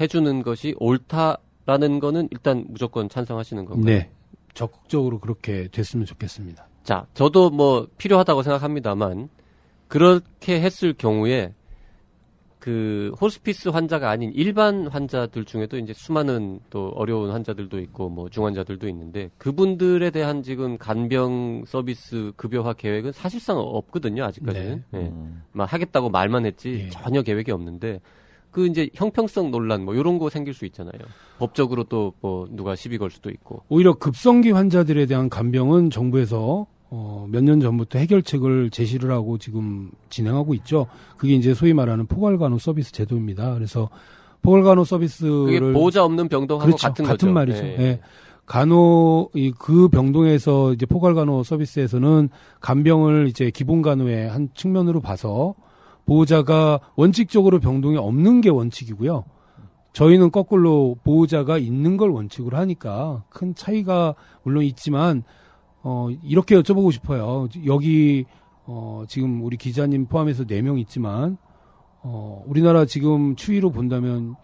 해주는 것이 옳다라는 거는 일단 무조건 찬성하시는 건가요? 네. 적극적으로 그렇게 됐으면 좋겠습니다. 자, 저도 필요하다고 생각합니다만 그렇게 했을 경우에 그 호스피스 환자가 아닌 일반 환자들 중에도 이제 수많은 또 어려운 환자들도 있고 중환자들도 있는데 그분들에 대한 지금 간병 서비스 급여화 계획은 사실상 없거든요, 아직까지는. 네. 하겠다고 말만 했지 전혀 계획이 없는데 그 이제 형평성 논란 이런 거 생길 수 있잖아요. 법적으로 또 누가 시비 걸 수도 있고. 오히려 급성기 환자들에 대한 간병은 정부에서 몇 년 전부터 해결책을 제시를 하고 지금 진행하고 있죠. 그게 이제 소위 말하는 포괄간호 서비스 제도입니다. 그래서 포괄간호 서비스를 그게 보호자 없는 병동하고 그렇죠. 같은 같은 거죠. 말이죠. 네. 그 병동에서 이제 포괄간호 서비스에서는 간병을 이제 기본간호의 한 측면으로 봐서 보호자가 원칙적으로 병동에 없는 게 원칙이고요. 저희는 거꾸로 보호자가 있는 걸 원칙으로 하니까 큰 차이가 물론 있지만 이렇게 여쭤보고 싶어요. 여기 지금 우리 기자님 포함해서 4명 있지만 우리나라 지금 추이로 본다면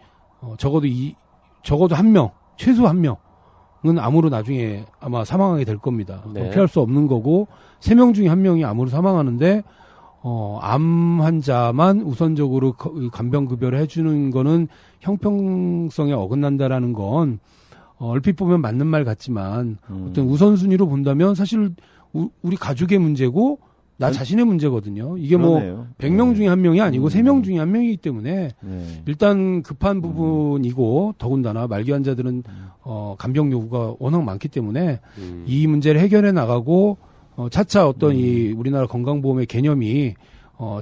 적어도 1명, 최소 1명은 암으로 나중에 아마 사망하게 될 겁니다. 네. 피할 수 없는 거고 3명 중에 1명이 암으로 사망하는데 암 환자만 우선적으로 간병급여를 해주는 거는 형평성에 어긋난다라는 건 얼핏 보면 맞는 말 같지만 어떤 우선순위로 본다면 사실 우리 가족의 문제고 나 자신의 문제거든요. 이게 그러네요. 100명 중에 1명이 아니고 3명 중에 1명이기 때문에 네. 일단 급한 부분이고 더군다나 말기 환자들은 간병 요구가 워낙 많기 때문에 이 문제를 해결해 나가고 차차 어떤 이 우리나라 건강보험의 개념이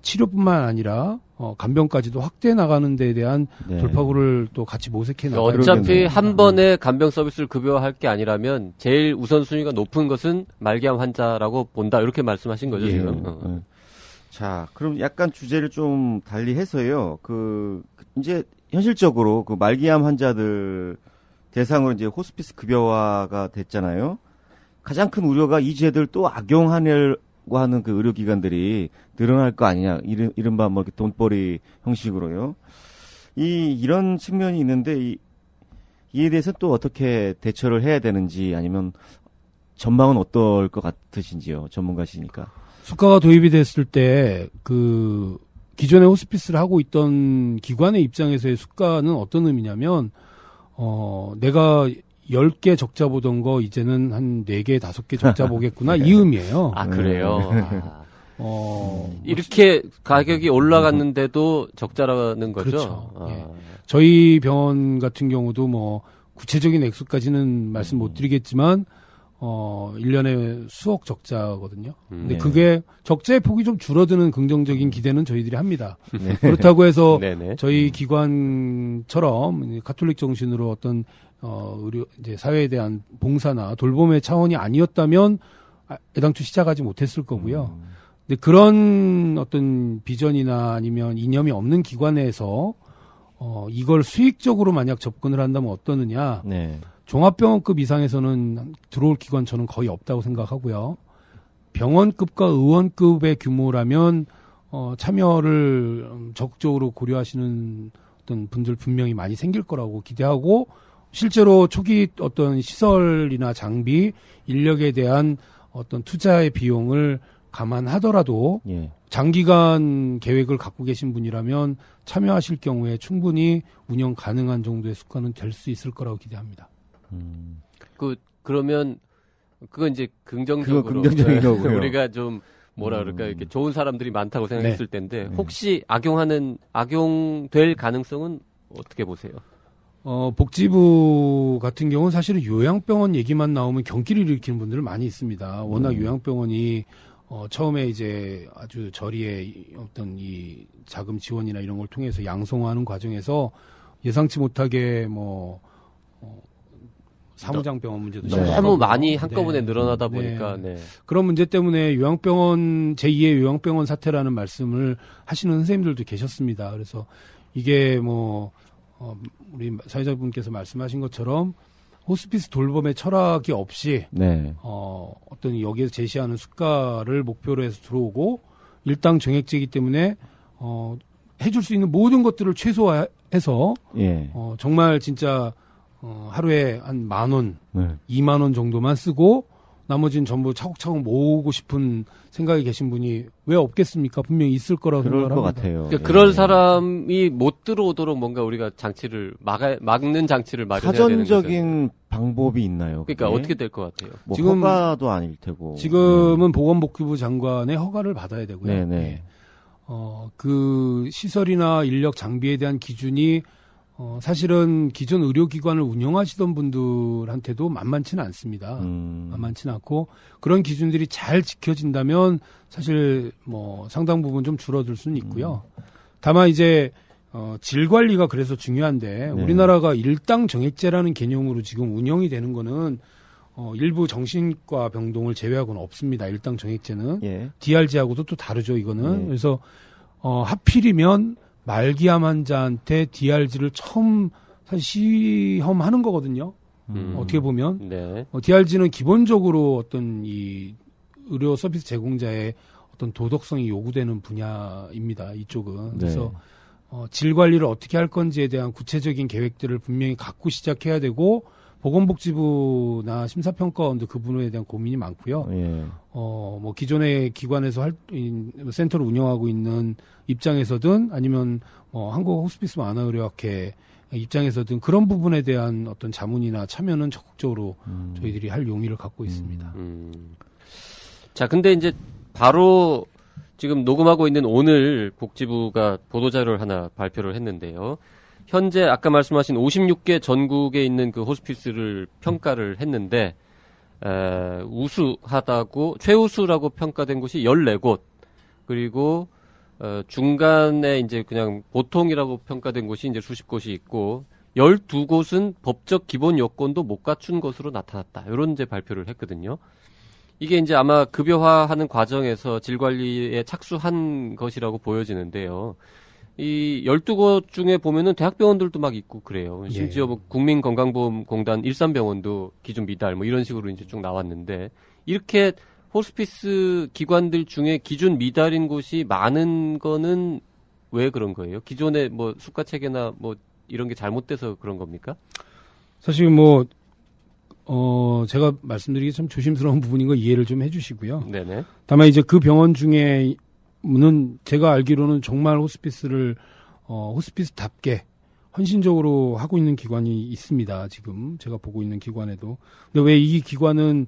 치료뿐만 아니라 간병까지도 확대해 나가는 데에 대한 네. 돌파구를 또 같이 모색해 나가야 어차피 그러겠네요. 한 번에 간병 서비스를 급여할 게 아니라면 제일 우선순위가 높은 것은 말기암 환자라고 본다. 이렇게 말씀하신 거죠, 예. 지금. 네. 자, 그럼 약간 주제를 좀 달리 해서요. 이제 현실적으로 그 말기암 환자들 대상으로 이제 호스피스 급여화가 됐잖아요. 가장 큰 우려가 이 제도를 또 악용하려고 하는 그 의료기관들이 늘어날 거 아니냐. 이른바 뭐 이렇게 돈벌이 형식으로요. 이런 측면이 있는데 이에 대해서 또 어떻게 대처를 해야 되는지 아니면 전망은 어떨 것 같으신지요. 전문가시니까. 수가가 도입이 됐을 때 기존에 호스피스를 하고 있던 기관의 입장에서의 수가는 어떤 의미냐면 내가 10개 적자 보던 거 이제는 한 4개, 5개 적자 보겠구나 이 의미예요. 아, 그래요? 이렇게 가격이 올라갔는데도 적자라는 거죠? 그렇죠. 예. 저희 병원 같은 경우도 뭐 구체적인 액수까지는 말씀 못 드리겠지만 1년에 수억 적자거든요. 근데 네. 그게 적자의 폭이 좀 줄어드는 긍정적인 기대는 저희들이 합니다. 그렇다고 해서 네네. 저희 기관처럼 가톨릭 정신으로 어떤 의료 이제 사회에 대한 봉사나 돌봄의 차원이 아니었다면 애당초 시작하지 못했을 거고요. 근데 그런 어떤 비전이나 아니면 이념이 없는 기관에서 이걸 수익적으로 만약 접근을 한다면 어떠느냐? 네. 종합병원급 이상에서는 들어올 기관 저는 거의 없다고 생각하고요. 병원급과 의원급의 규모라면 참여를 적극적으로 고려하시는 어떤 분들 분명히 많이 생길 거라고 기대하고 실제로 초기 어떤 시설이나 장비, 인력에 대한 어떤 투자의 비용을 감안하더라도 예. 장기간 계획을 갖고 계신 분이라면 참여하실 경우에 충분히 운영 가능한 정도의 수가는 될 수 있을 거라고 기대합니다. 그러면 그건 이제 긍정적으로 그거 긍정적인 거고요. 우리가 좀 뭐라 그럴까 이렇게 좋은 사람들이 많다고 생각했을 텐데 혹시 악용될 가능성은 어떻게 보세요? 복지부 같은 경우는 사실은 요양병원 얘기만 나오면 경기를 일으키는 분들 많이 있습니다. 워낙 요양병원이 처음에 이제 아주 저리의 어떤 이 자금 지원이나 이런 걸 통해서 양성화하는 과정에서 예상치 못하게 사무장 병원 문제도 너무 많이 한꺼번에 네. 늘어나다 보니까 네. 그런 문제 때문에 요양병원 제2의 요양병원 사태라는 말씀을 하시는 선생님들도 계셨습니다. 그래서 이게 우리 사회자분께서 말씀하신 것처럼 호스피스 돌봄의 철학이 없이 네. 어떤 여기에서 제시하는 수가를 목표로 해서 들어오고 일당 정액제이기 때문에 해줄 수 있는 모든 것들을 최소화해서 예. 정말 진짜 하루에 한 10,000원, 네. 20,000원 정도만 쓰고 나머지는 전부 차곡차곡 모으고 싶은 생각이 계신 분이 왜 없겠습니까? 분명히 있을 거라고 그럴 생각을 것 합니다. 같아요. 그러니까 그럴 사람이 못 들어오도록 뭔가 우리가 장치를 막는 장치를 마련해야 되는 거죠. 사전적인 방법이 있나요? 그러니까 그게? 어떻게 될 것 같아요? 뭐 지금- 허가도 아닐 테고. 지금은 보건복지부 장관의 허가를 받아야 되고요. 네네. 예. 그 시설이나 인력 장비에 대한 기준이 사실은 기존 의료기관을 운영하시던 분들한테도 만만치는 않습니다. 만만치는 않고 그런 기준들이 잘 지켜진다면 사실 상당 부분 좀 줄어들 수는 있고요. 다만 이제 질 관리가 그래서 중요한데 네. 우리나라가 일당 정액제라는 개념으로 지금 운영이 되는 거는 일부 정신과 병동을 제외하고는 없습니다. 일당 정액제는 예. DRG하고도 또 다르죠. 이거는 네. 그래서 하필이면 말기암 환자한테 DRG를 처음 사실 시험하는 거거든요. 어떻게 보면 네. DRG는 기본적으로 어떤 이 의료 서비스 제공자의 어떤 도덕성이 요구되는 분야입니다. 이쪽은 그래서 질 관리를 어떻게 할 건지에 대한 구체적인 계획들을 분명히 갖고 시작해야 되고 보건복지부나 심사평가원도 그 부분에 대한 고민이 많고요. 예. 기존의 기관에서 센터를 운영하고 있는 입장에서든 아니면 한국 호스피스 만화의료학회 입장에서든 그런 부분에 대한 어떤 자문이나 참여는 적극적으로 저희들이 할 용의를 갖고 있습니다. 자, 근데 이제 바로 지금 녹음하고 있는 오늘 복지부가 보도자료를 하나 발표를 했는데요. 현재 아까 말씀하신 56개 전국에 있는 그 호스피스를 평가를 했는데 우수하다고 최우수라고 평가된 곳이 14곳 그리고 중간에 이제 그냥 보통이라고 평가된 곳이 이제 수십 곳이 있고 12곳은 법적 기본 요건도 못 갖춘 것으로 나타났다. 이런 이제 발표를 했거든요. 이게 이제 아마 급여화하는 과정에서 질 관리에 착수한 것이라고 보여지는데요. 이 12곳 중에 보면은 대학병원들도 막 있고 그래요. 심지어 뭐 국민건강보험공단 일산병원도 기준 미달 뭐 이런 식으로 이제 쭉 나왔는데 이렇게 호스피스 기관들 중에 기준 미달인 곳이 많은 거는 왜 그런 거예요? 기존의 뭐 수가 체계나 뭐 이런 게 잘못돼서 그런 겁니까? 사실 제가 말씀드리기 참 조심스러운 부분인 거 이해를 좀 해주시고요. 네네. 다만 이제 그 병원 중에는 제가 알기로는 정말 호스피스를 호스피스답게 헌신적으로 하고 있는 기관이 있습니다. 지금 제가 보고 있는 기관에도. 근데 왜 이 기관은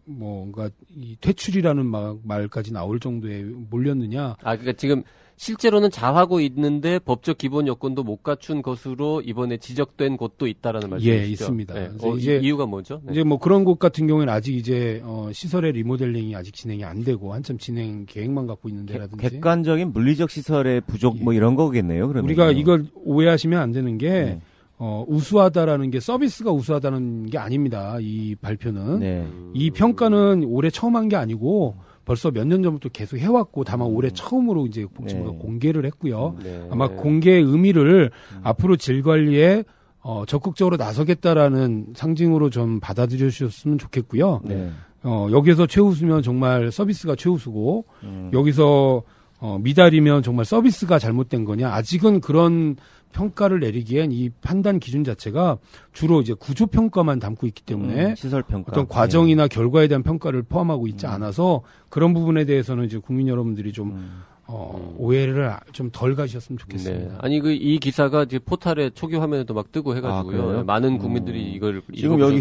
뭔가 이 퇴출이라는 말까지 나올 정도에 몰렸느냐? 그러니까 지금 실제로는 잘하고 있는데 법적 기본 요건도 못 갖춘 것으로 이번에 지적된 곳도 있다라는 말씀이시죠? 예, 있습니다. 네. 이제 이유가 뭐죠? 네. 이제 뭐 그런 곳 같은 경우에는 아직 이제 시설의 리모델링이 아직 진행이 안 되고 한참 진행 계획만 갖고 있는 데라든지 객관적인 물리적 시설의 부족 뭐 이런 거겠네요. 그러면 우리가 이걸 오해하시면 안 되는 게 우수하다라는 게 서비스가 우수하다는 게 아닙니다. 이 발표는 이 평가는 올해 처음 한 게 아니고 벌써 몇 년 전부터 계속 해왔고 다만 올해 처음으로 이제 복지부가 공개를 했고요. 아마 공개의 의미를 앞으로 질 관리에 적극적으로 나서겠다라는 상징으로 좀 받아들여 주셨으면 좋겠고요. 여기서 최우수면 정말 서비스가 최우수고 여기서 미달이면 정말 서비스가 잘못된 거냐. 아직은 그런 평가를 내리기엔 이 판단 기준 자체가 주로 이제 구조 평가만 담고 있기 때문에 시설 평가 어떤 과정이나 결과에 대한 평가를 포함하고 있지 않아서 그런 부분에 대해서는 이제 국민 여러분들이 좀 오해를 좀 덜 가셨으면 좋겠습니다. 네. 아니 이 기사가 이제 포탈에 초기 화면에도 막 뜨고 해가지고요. 많은 국민들이 이걸 지금 여기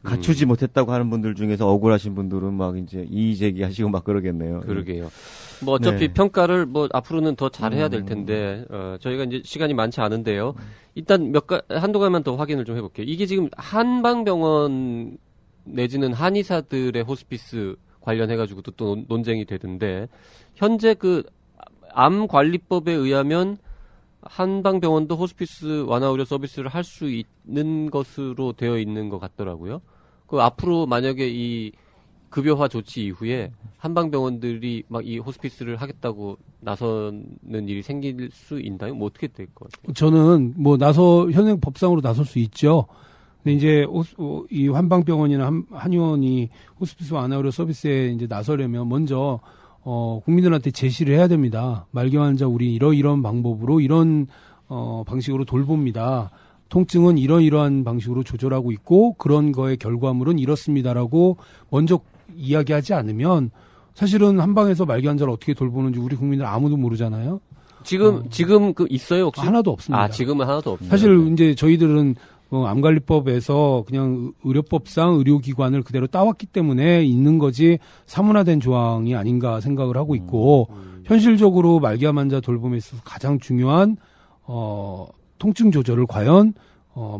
갖추지 못했다고 하는 분들 중에서 억울하신 분들은 막 이제 이의 제기하시고 막 그러겠네요. 그러게요. 뭐 어차피 평가를 뭐 앞으로는 더 잘해야 될 텐데 저희가 이제 시간이 많지 않은데요. 일단 한두 가지만 더 확인을 좀 해볼게요. 이게 지금 한방병원 내지는 한의사들의 호스피스 관련해가지고 또 논쟁이 되던데 현재 그 암관리법에 의하면 한방병원도 호스피스 완화 의료 서비스를 할 수 있는 것으로 되어 있는 것 같더라고요. 그 앞으로 만약에 이 급여화 조치 이후에 한방병원들이 막 이 호스피스를 하겠다고 나서는 일이 생길 수 있나요? 뭐 어떻게 될 것 같아요? 저는 뭐 현행 법상으로 나설 수 있죠. 근데 이제 이 한방병원이나 한의원이 호스피스 완화 의료 서비스에 이제 나서려면 먼저 국민들한테 제시를 해야 됩니다. 말기 환자 우리 이러이러한 방법으로 이런 방식으로 돌봅니다. 통증은 이러이러한 방식으로 조절하고 있고 그런 거의 결과물은 이렇습니다라고 먼저 이야기하지 않으면 사실은 한방에서 말기 환자를 어떻게 돌보는지 우리 국민들 아무도 모르잖아요. 지금 그 있어요 혹시? 하나도 없습니다. 지금은 하나도 없어요. 사실 이제 저희들은 암관리법에서 그냥 의료법상 의료기관을 그대로 따왔기 때문에 있는 거지 사문화된 조항이 아닌가 생각을 하고 있고 현실적으로 말기암 환자 돌봄에 있어서 가장 중요한 통증 조절을 과연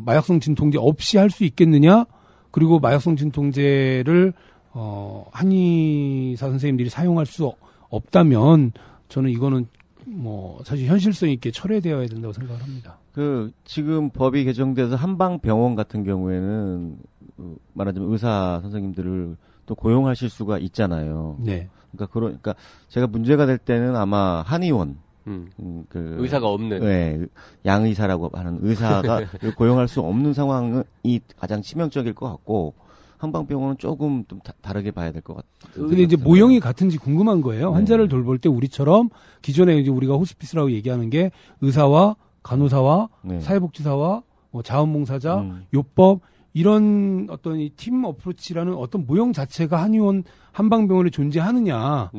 마약성 진통제 없이 할 수 있겠느냐 그리고 마약성 진통제를 한의사 선생님들이 사용할 수 없다면 저는 이거는 뭐 사실 현실성 있게 철회되어야 된다고 생각을 합니다. 지금 법이 개정돼서 한방병원 같은 경우에는 말하자면 의사 선생님들을 또 고용하실 수가 있잖아요. 네. 그러니까 제가 문제가 될 때는 아마 한의원 의사가 없는 양의사라고 하는 의사가 고용할 수 없는 상황이 가장 치명적일 것 같고 한방병원은 조금 좀 다르게 봐야 될 것 같아요. 근데 이제 모형이 같은지 궁금한 거예요. 환자를 돌볼 때 우리처럼 기존에 이제 우리가 호스피스라고 얘기하는 게 의사와 간호사와 사회복지사와 자원봉사자, 요법 이런 어떤 이 팀 어프로치라는 어떤 모형 자체가 한의원 한방병원에 존재하느냐.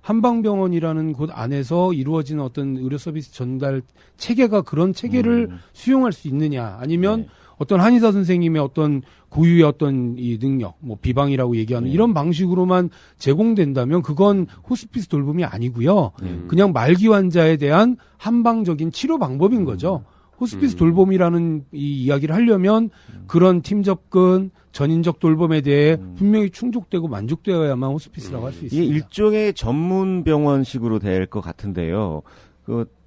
한방병원이라는 곳 안에서 이루어지는 어떤 의료 서비스 전달 체계가 그런 체계를 수용할 수 있느냐. 아니면 어떤 한의사 선생님의 어떤 고유의 어떤 이 능력, 뭐 비방이라고 얘기하는 이런 방식으로만 제공된다면 그건 호스피스 돌봄이 아니고요. 그냥 말기 환자에 대한 한방적인 치료 방법인 거죠. 호스피스 돌봄이라는 이 이야기를 하려면 그런 팀 접근, 전인적 돌봄에 대해 분명히 충족되고 만족되어야만 호스피스라고 할 수 있습니다. 이게 일종의 전문 병원식으로 될 것 같은데요.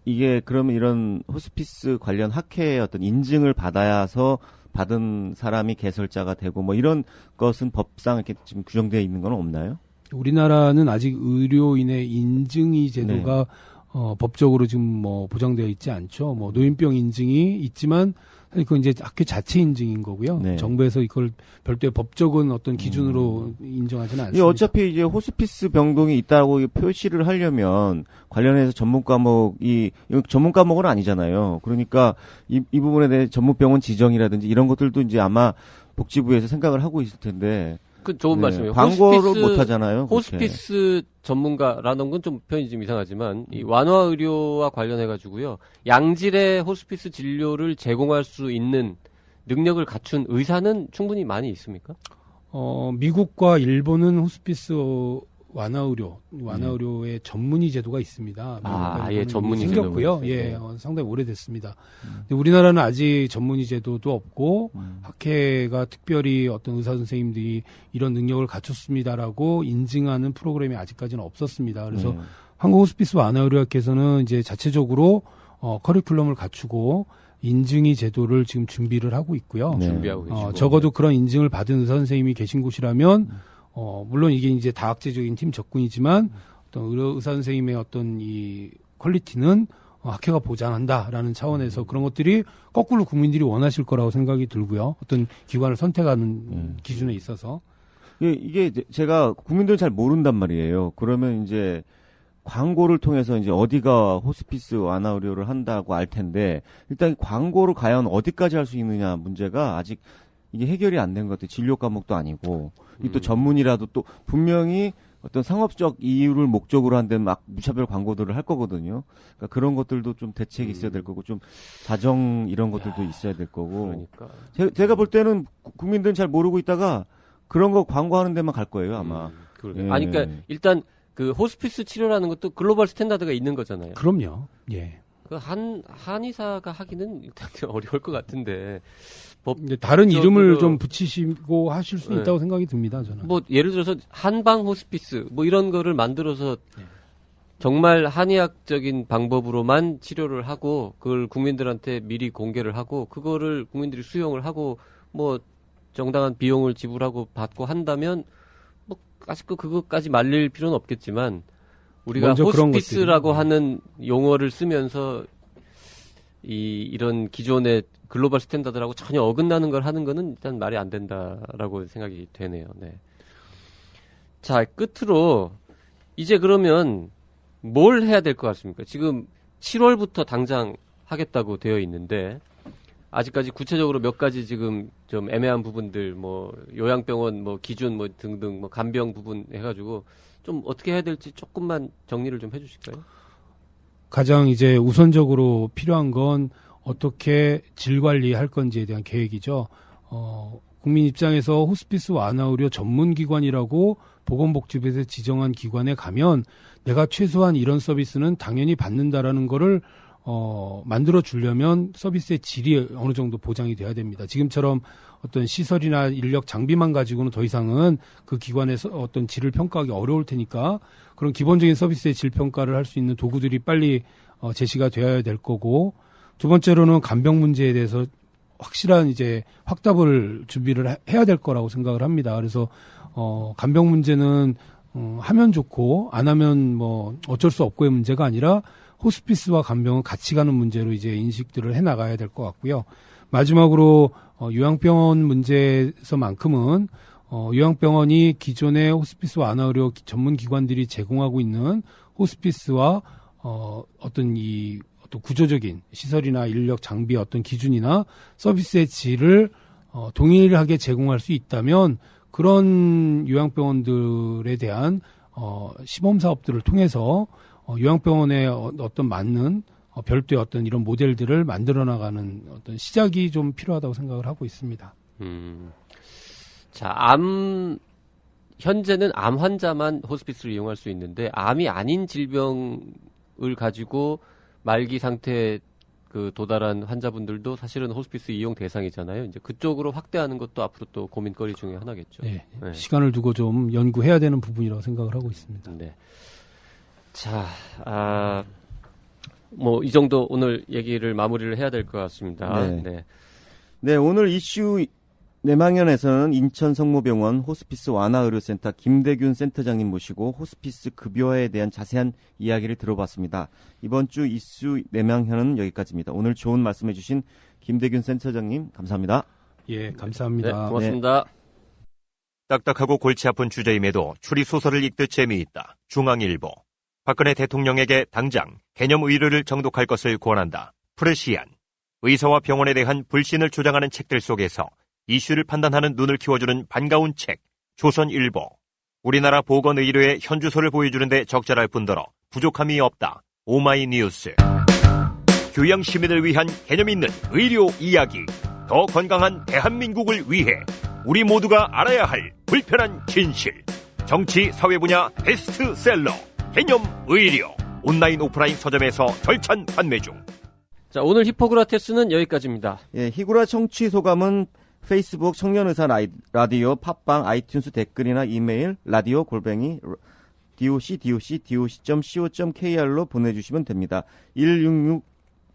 이게 그러면 이런 호스피스 관련 학회의 어떤 인증을 받아서 받은 사람이 개설자가 되고 뭐 이런 것은 법상 이렇게 지금 규정되어 있는 건 없나요? 우리나라는 아직 의료인의 인증이 제도가 법적으로 지금 뭐 보장되어 있지 않죠. 뭐 노인병 인증이 있지만 그건 이제 학교 자체 인증인 거고요. 네. 정부에서 이걸 별도의 법적인 어떤 기준으로 인정하지는 않습니다. 어차피 이제 호스피스 병동이 있다고 표시를 하려면 관련해서 전문 과목이 전문 과목은 아니잖아요. 그러니까 이 부분에 대해 전문 병원 지정이라든지 이런 것들도 이제 아마 복지부에서 생각을 하고 있을 텐데. 그 좋은 말씀이에요. 광고를 못 하잖아요. 호스피스 전문가라는 건 좀 표현이 좀 이상하지만 이 완화 의료와 관련해 가지고요. 양질의 호스피스 진료를 제공할 수 있는 능력을 갖춘 의사는 충분히 많이 있습니까? 미국과 일본은 호스피스 완화 의료의 전문의 제도가 있습니다. 아예 전문의 생겼고요. 예, 상당히 오래됐습니다. 근데 우리나라는 아직 전문의 제도도 없고 학회가 특별히 어떤 의사 선생님들이 이런 능력을 갖췄습니다라고 인증하는 프로그램이 아직까지는 없었습니다. 그래서 한국 호스피스 완화 의료학회에서는 이제 자체적으로 커리큘럼을 갖추고 인증의 제도를 지금 준비를 하고 있고요. 준비하고 계시고. 적어도 그런 인증을 받은 의사 선생님이 계신 곳이라면 물론 이게 이제 다학제적인 팀 접근이지만 어떤 의사 선생님의 어떤 이 퀄리티는 학회가 보장한다라는 차원에서 그런 것들이 거꾸로 국민들이 원하실 거라고 생각이 들고요. 어떤 기관을 선택하는 기준에 있어서. 이게 제가 국민들은 잘 모른단 말이에요. 그러면 이제 광고를 통해서 이제 어디가 호스피스 완화 의료를 한다고 알 텐데 일단 광고를 과연 어디까지 할 수 있느냐 문제가 아직 이게 해결이 안 된 것 같아요. 진료 과목도 아니고 이 또 전문이라도 또 분명히 어떤 상업적 이유를 목적으로 한 데는 막 무차별 광고들을 할 거거든요. 그러니까 그런 것들도 좀 대책이 있어야 될 거고 좀 자정 이런 것들도 있어야 될 거고. 그러니까. 제가 볼 때는 국민들은 잘 모르고 있다가 그런 거 광고하는 데만 갈 거예요 아마. 예. 아니 그러니까 일단 그 호스피스 치료라는 것도 글로벌 스탠다드가 있는 거잖아요. 그럼요. 예. 그 한의사가 하기는 일단 어려울 것 같은데. 다른 이름을 좀 붙이시고 하실 수 있다고 생각이 듭니다, 저는. 뭐, 예를 들어서, 한방 호스피스, 뭐 이런 거를 만들어서, 정말 한의학적인 방법으로만 치료를 하고, 그걸 국민들한테 미리 공개를 하고, 그거를 국민들이 수용을 하고, 뭐, 정당한 비용을 지불하고 받고 한다면, 뭐, 아직 그것까지 말릴 필요는 없겠지만, 우리가 호스피스라고 하는 용어를 쓰면서, 이런 기존의 글로벌 스탠다드라고 전혀 어긋나는 걸 하는 거는 일단 말이 안 된다라고 생각이 되네요. 네. 자, 끝으로 이제 그러면 뭘 해야 될 것 같습니까? 지금 7월부터 당장 하겠다고 되어 있는데 아직까지 구체적으로 몇 가지 지금 좀 애매한 부분들 뭐 요양병원 뭐 기준 뭐 등등 뭐 간병 부분 해가지고 좀 어떻게 해야 될지 조금만 정리를 좀 해주실까요? 가장 이제 우선적으로 필요한 건 어떻게 질 관리할 건지에 대한 계획이죠. 국민 입장에서 호스피스 완화 의료 전문 기관이라고 보건복지부에서 지정한 기관에 가면 내가 최소한 이런 서비스는 당연히 받는다라는 거를 만들어 주려면 서비스의 질이 어느 정도 보장이 돼야 됩니다. 지금처럼 어떤 시설이나 인력 장비만 가지고는 더 이상은 그 기관에서 어떤 질을 평가하기 어려울 테니까 그런 기본적인 서비스의 질 평가를 할 수 있는 도구들이 빨리 제시가 되어야 될 거고 두 번째로는 간병 문제에 대해서 확실한 이제 확답을 준비를 해야 될 거라고 생각을 합니다. 그래서 간병 문제는 하면 좋고 안 하면 뭐 어쩔 수 없고의 문제가 아니라 호스피스와 간병은 같이 가는 문제로 이제 인식들을 해 나가야 될 것 같고요. 마지막으로 요양병원 문제에서만큼은 요양병원이 기존의 호스피스 완화 의료 전문 기관들이 제공하고 있는 호스피스와 어떤 구조적인 시설이나 인력 장비 어떤 기준이나 서비스의 질을 동일하게 제공할 수 있다면 그런 요양병원들에 대한 시범 사업들을 통해서 요양병원의 어떤 맞는 별도의 어떤 이런 모델들을 만들어 나가는 어떤 시작이 좀 필요하다고 생각을 하고 있습니다. 자, 현재는 암 환자만 호스피스를 이용할 수 있는데 암이 아닌 질병을 가지고 말기 상태에 도달한 환자분들도 사실은 호스피스 이용 대상이잖아요. 이제 그쪽으로 확대하는 것도 앞으로 또 고민거리 중에 하나겠죠. 네. 시간을 두고 좀 연구해야 되는 부분이라고 생각을 하고 있습니다. 네. 자, 이 정도 오늘 얘기를 마무리를 해야 될 것 같습니다. 네. 네, 오늘 이슈 내망연에서는 인천 성모병원 호스피스 완화의료센터 김대균 센터장님 모시고 호스피스 급여에 대한 자세한 이야기를 들어봤습니다. 이번 주 이슈 내망연은 여기까지입니다. 오늘 좋은 말씀해 주신 김대균 센터장님 감사합니다. 예, 감사합니다. 네, 고맙습니다. 딱딱하고 골치 아픈 주제임에도 추리소설을 읽듯 재미있다. 중앙일보. 박근혜 대통령에게 당장 개념 의료를 정독할 것을 권한다. 프레시안. 의사와 병원에 대한 불신을 주장하는 책들 속에서 이슈를 판단하는 눈을 키워주는 반가운 책, 조선일보. 우리나라 보건의료의 현주소를 보여주는데 적절할 뿐더러 부족함이 없다. 오마이뉴스. 교양 시민을 위한 개념 있는 의료 이야기. 더 건강한 대한민국을 위해 우리 모두가 알아야 할 불편한 진실. 정치, 사회 분야 베스트셀러. 개념 의료. 온라인 오프라인 서점에서 절찬 판매 중. 자, 오늘 히포크라테스는 여기까지입니다. 예, 히구라 청취 소감은 페이스북 청년의사 라디오, 팟빵, 아이튠스 댓글이나 이메일 radio@doc.co.kr로 보내주시면 됩니다.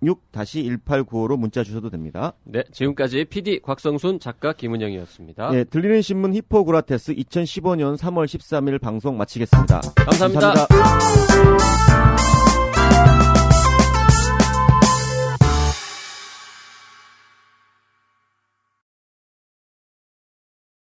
1666-1895로 문자 주셔도 됩니다. 네, 지금까지 PD 곽성순, 작가 김은영이었습니다. 예, 들리는 신문 히포크라테스 2015년 3월 13일 방송 마치겠습니다. 감사합니다.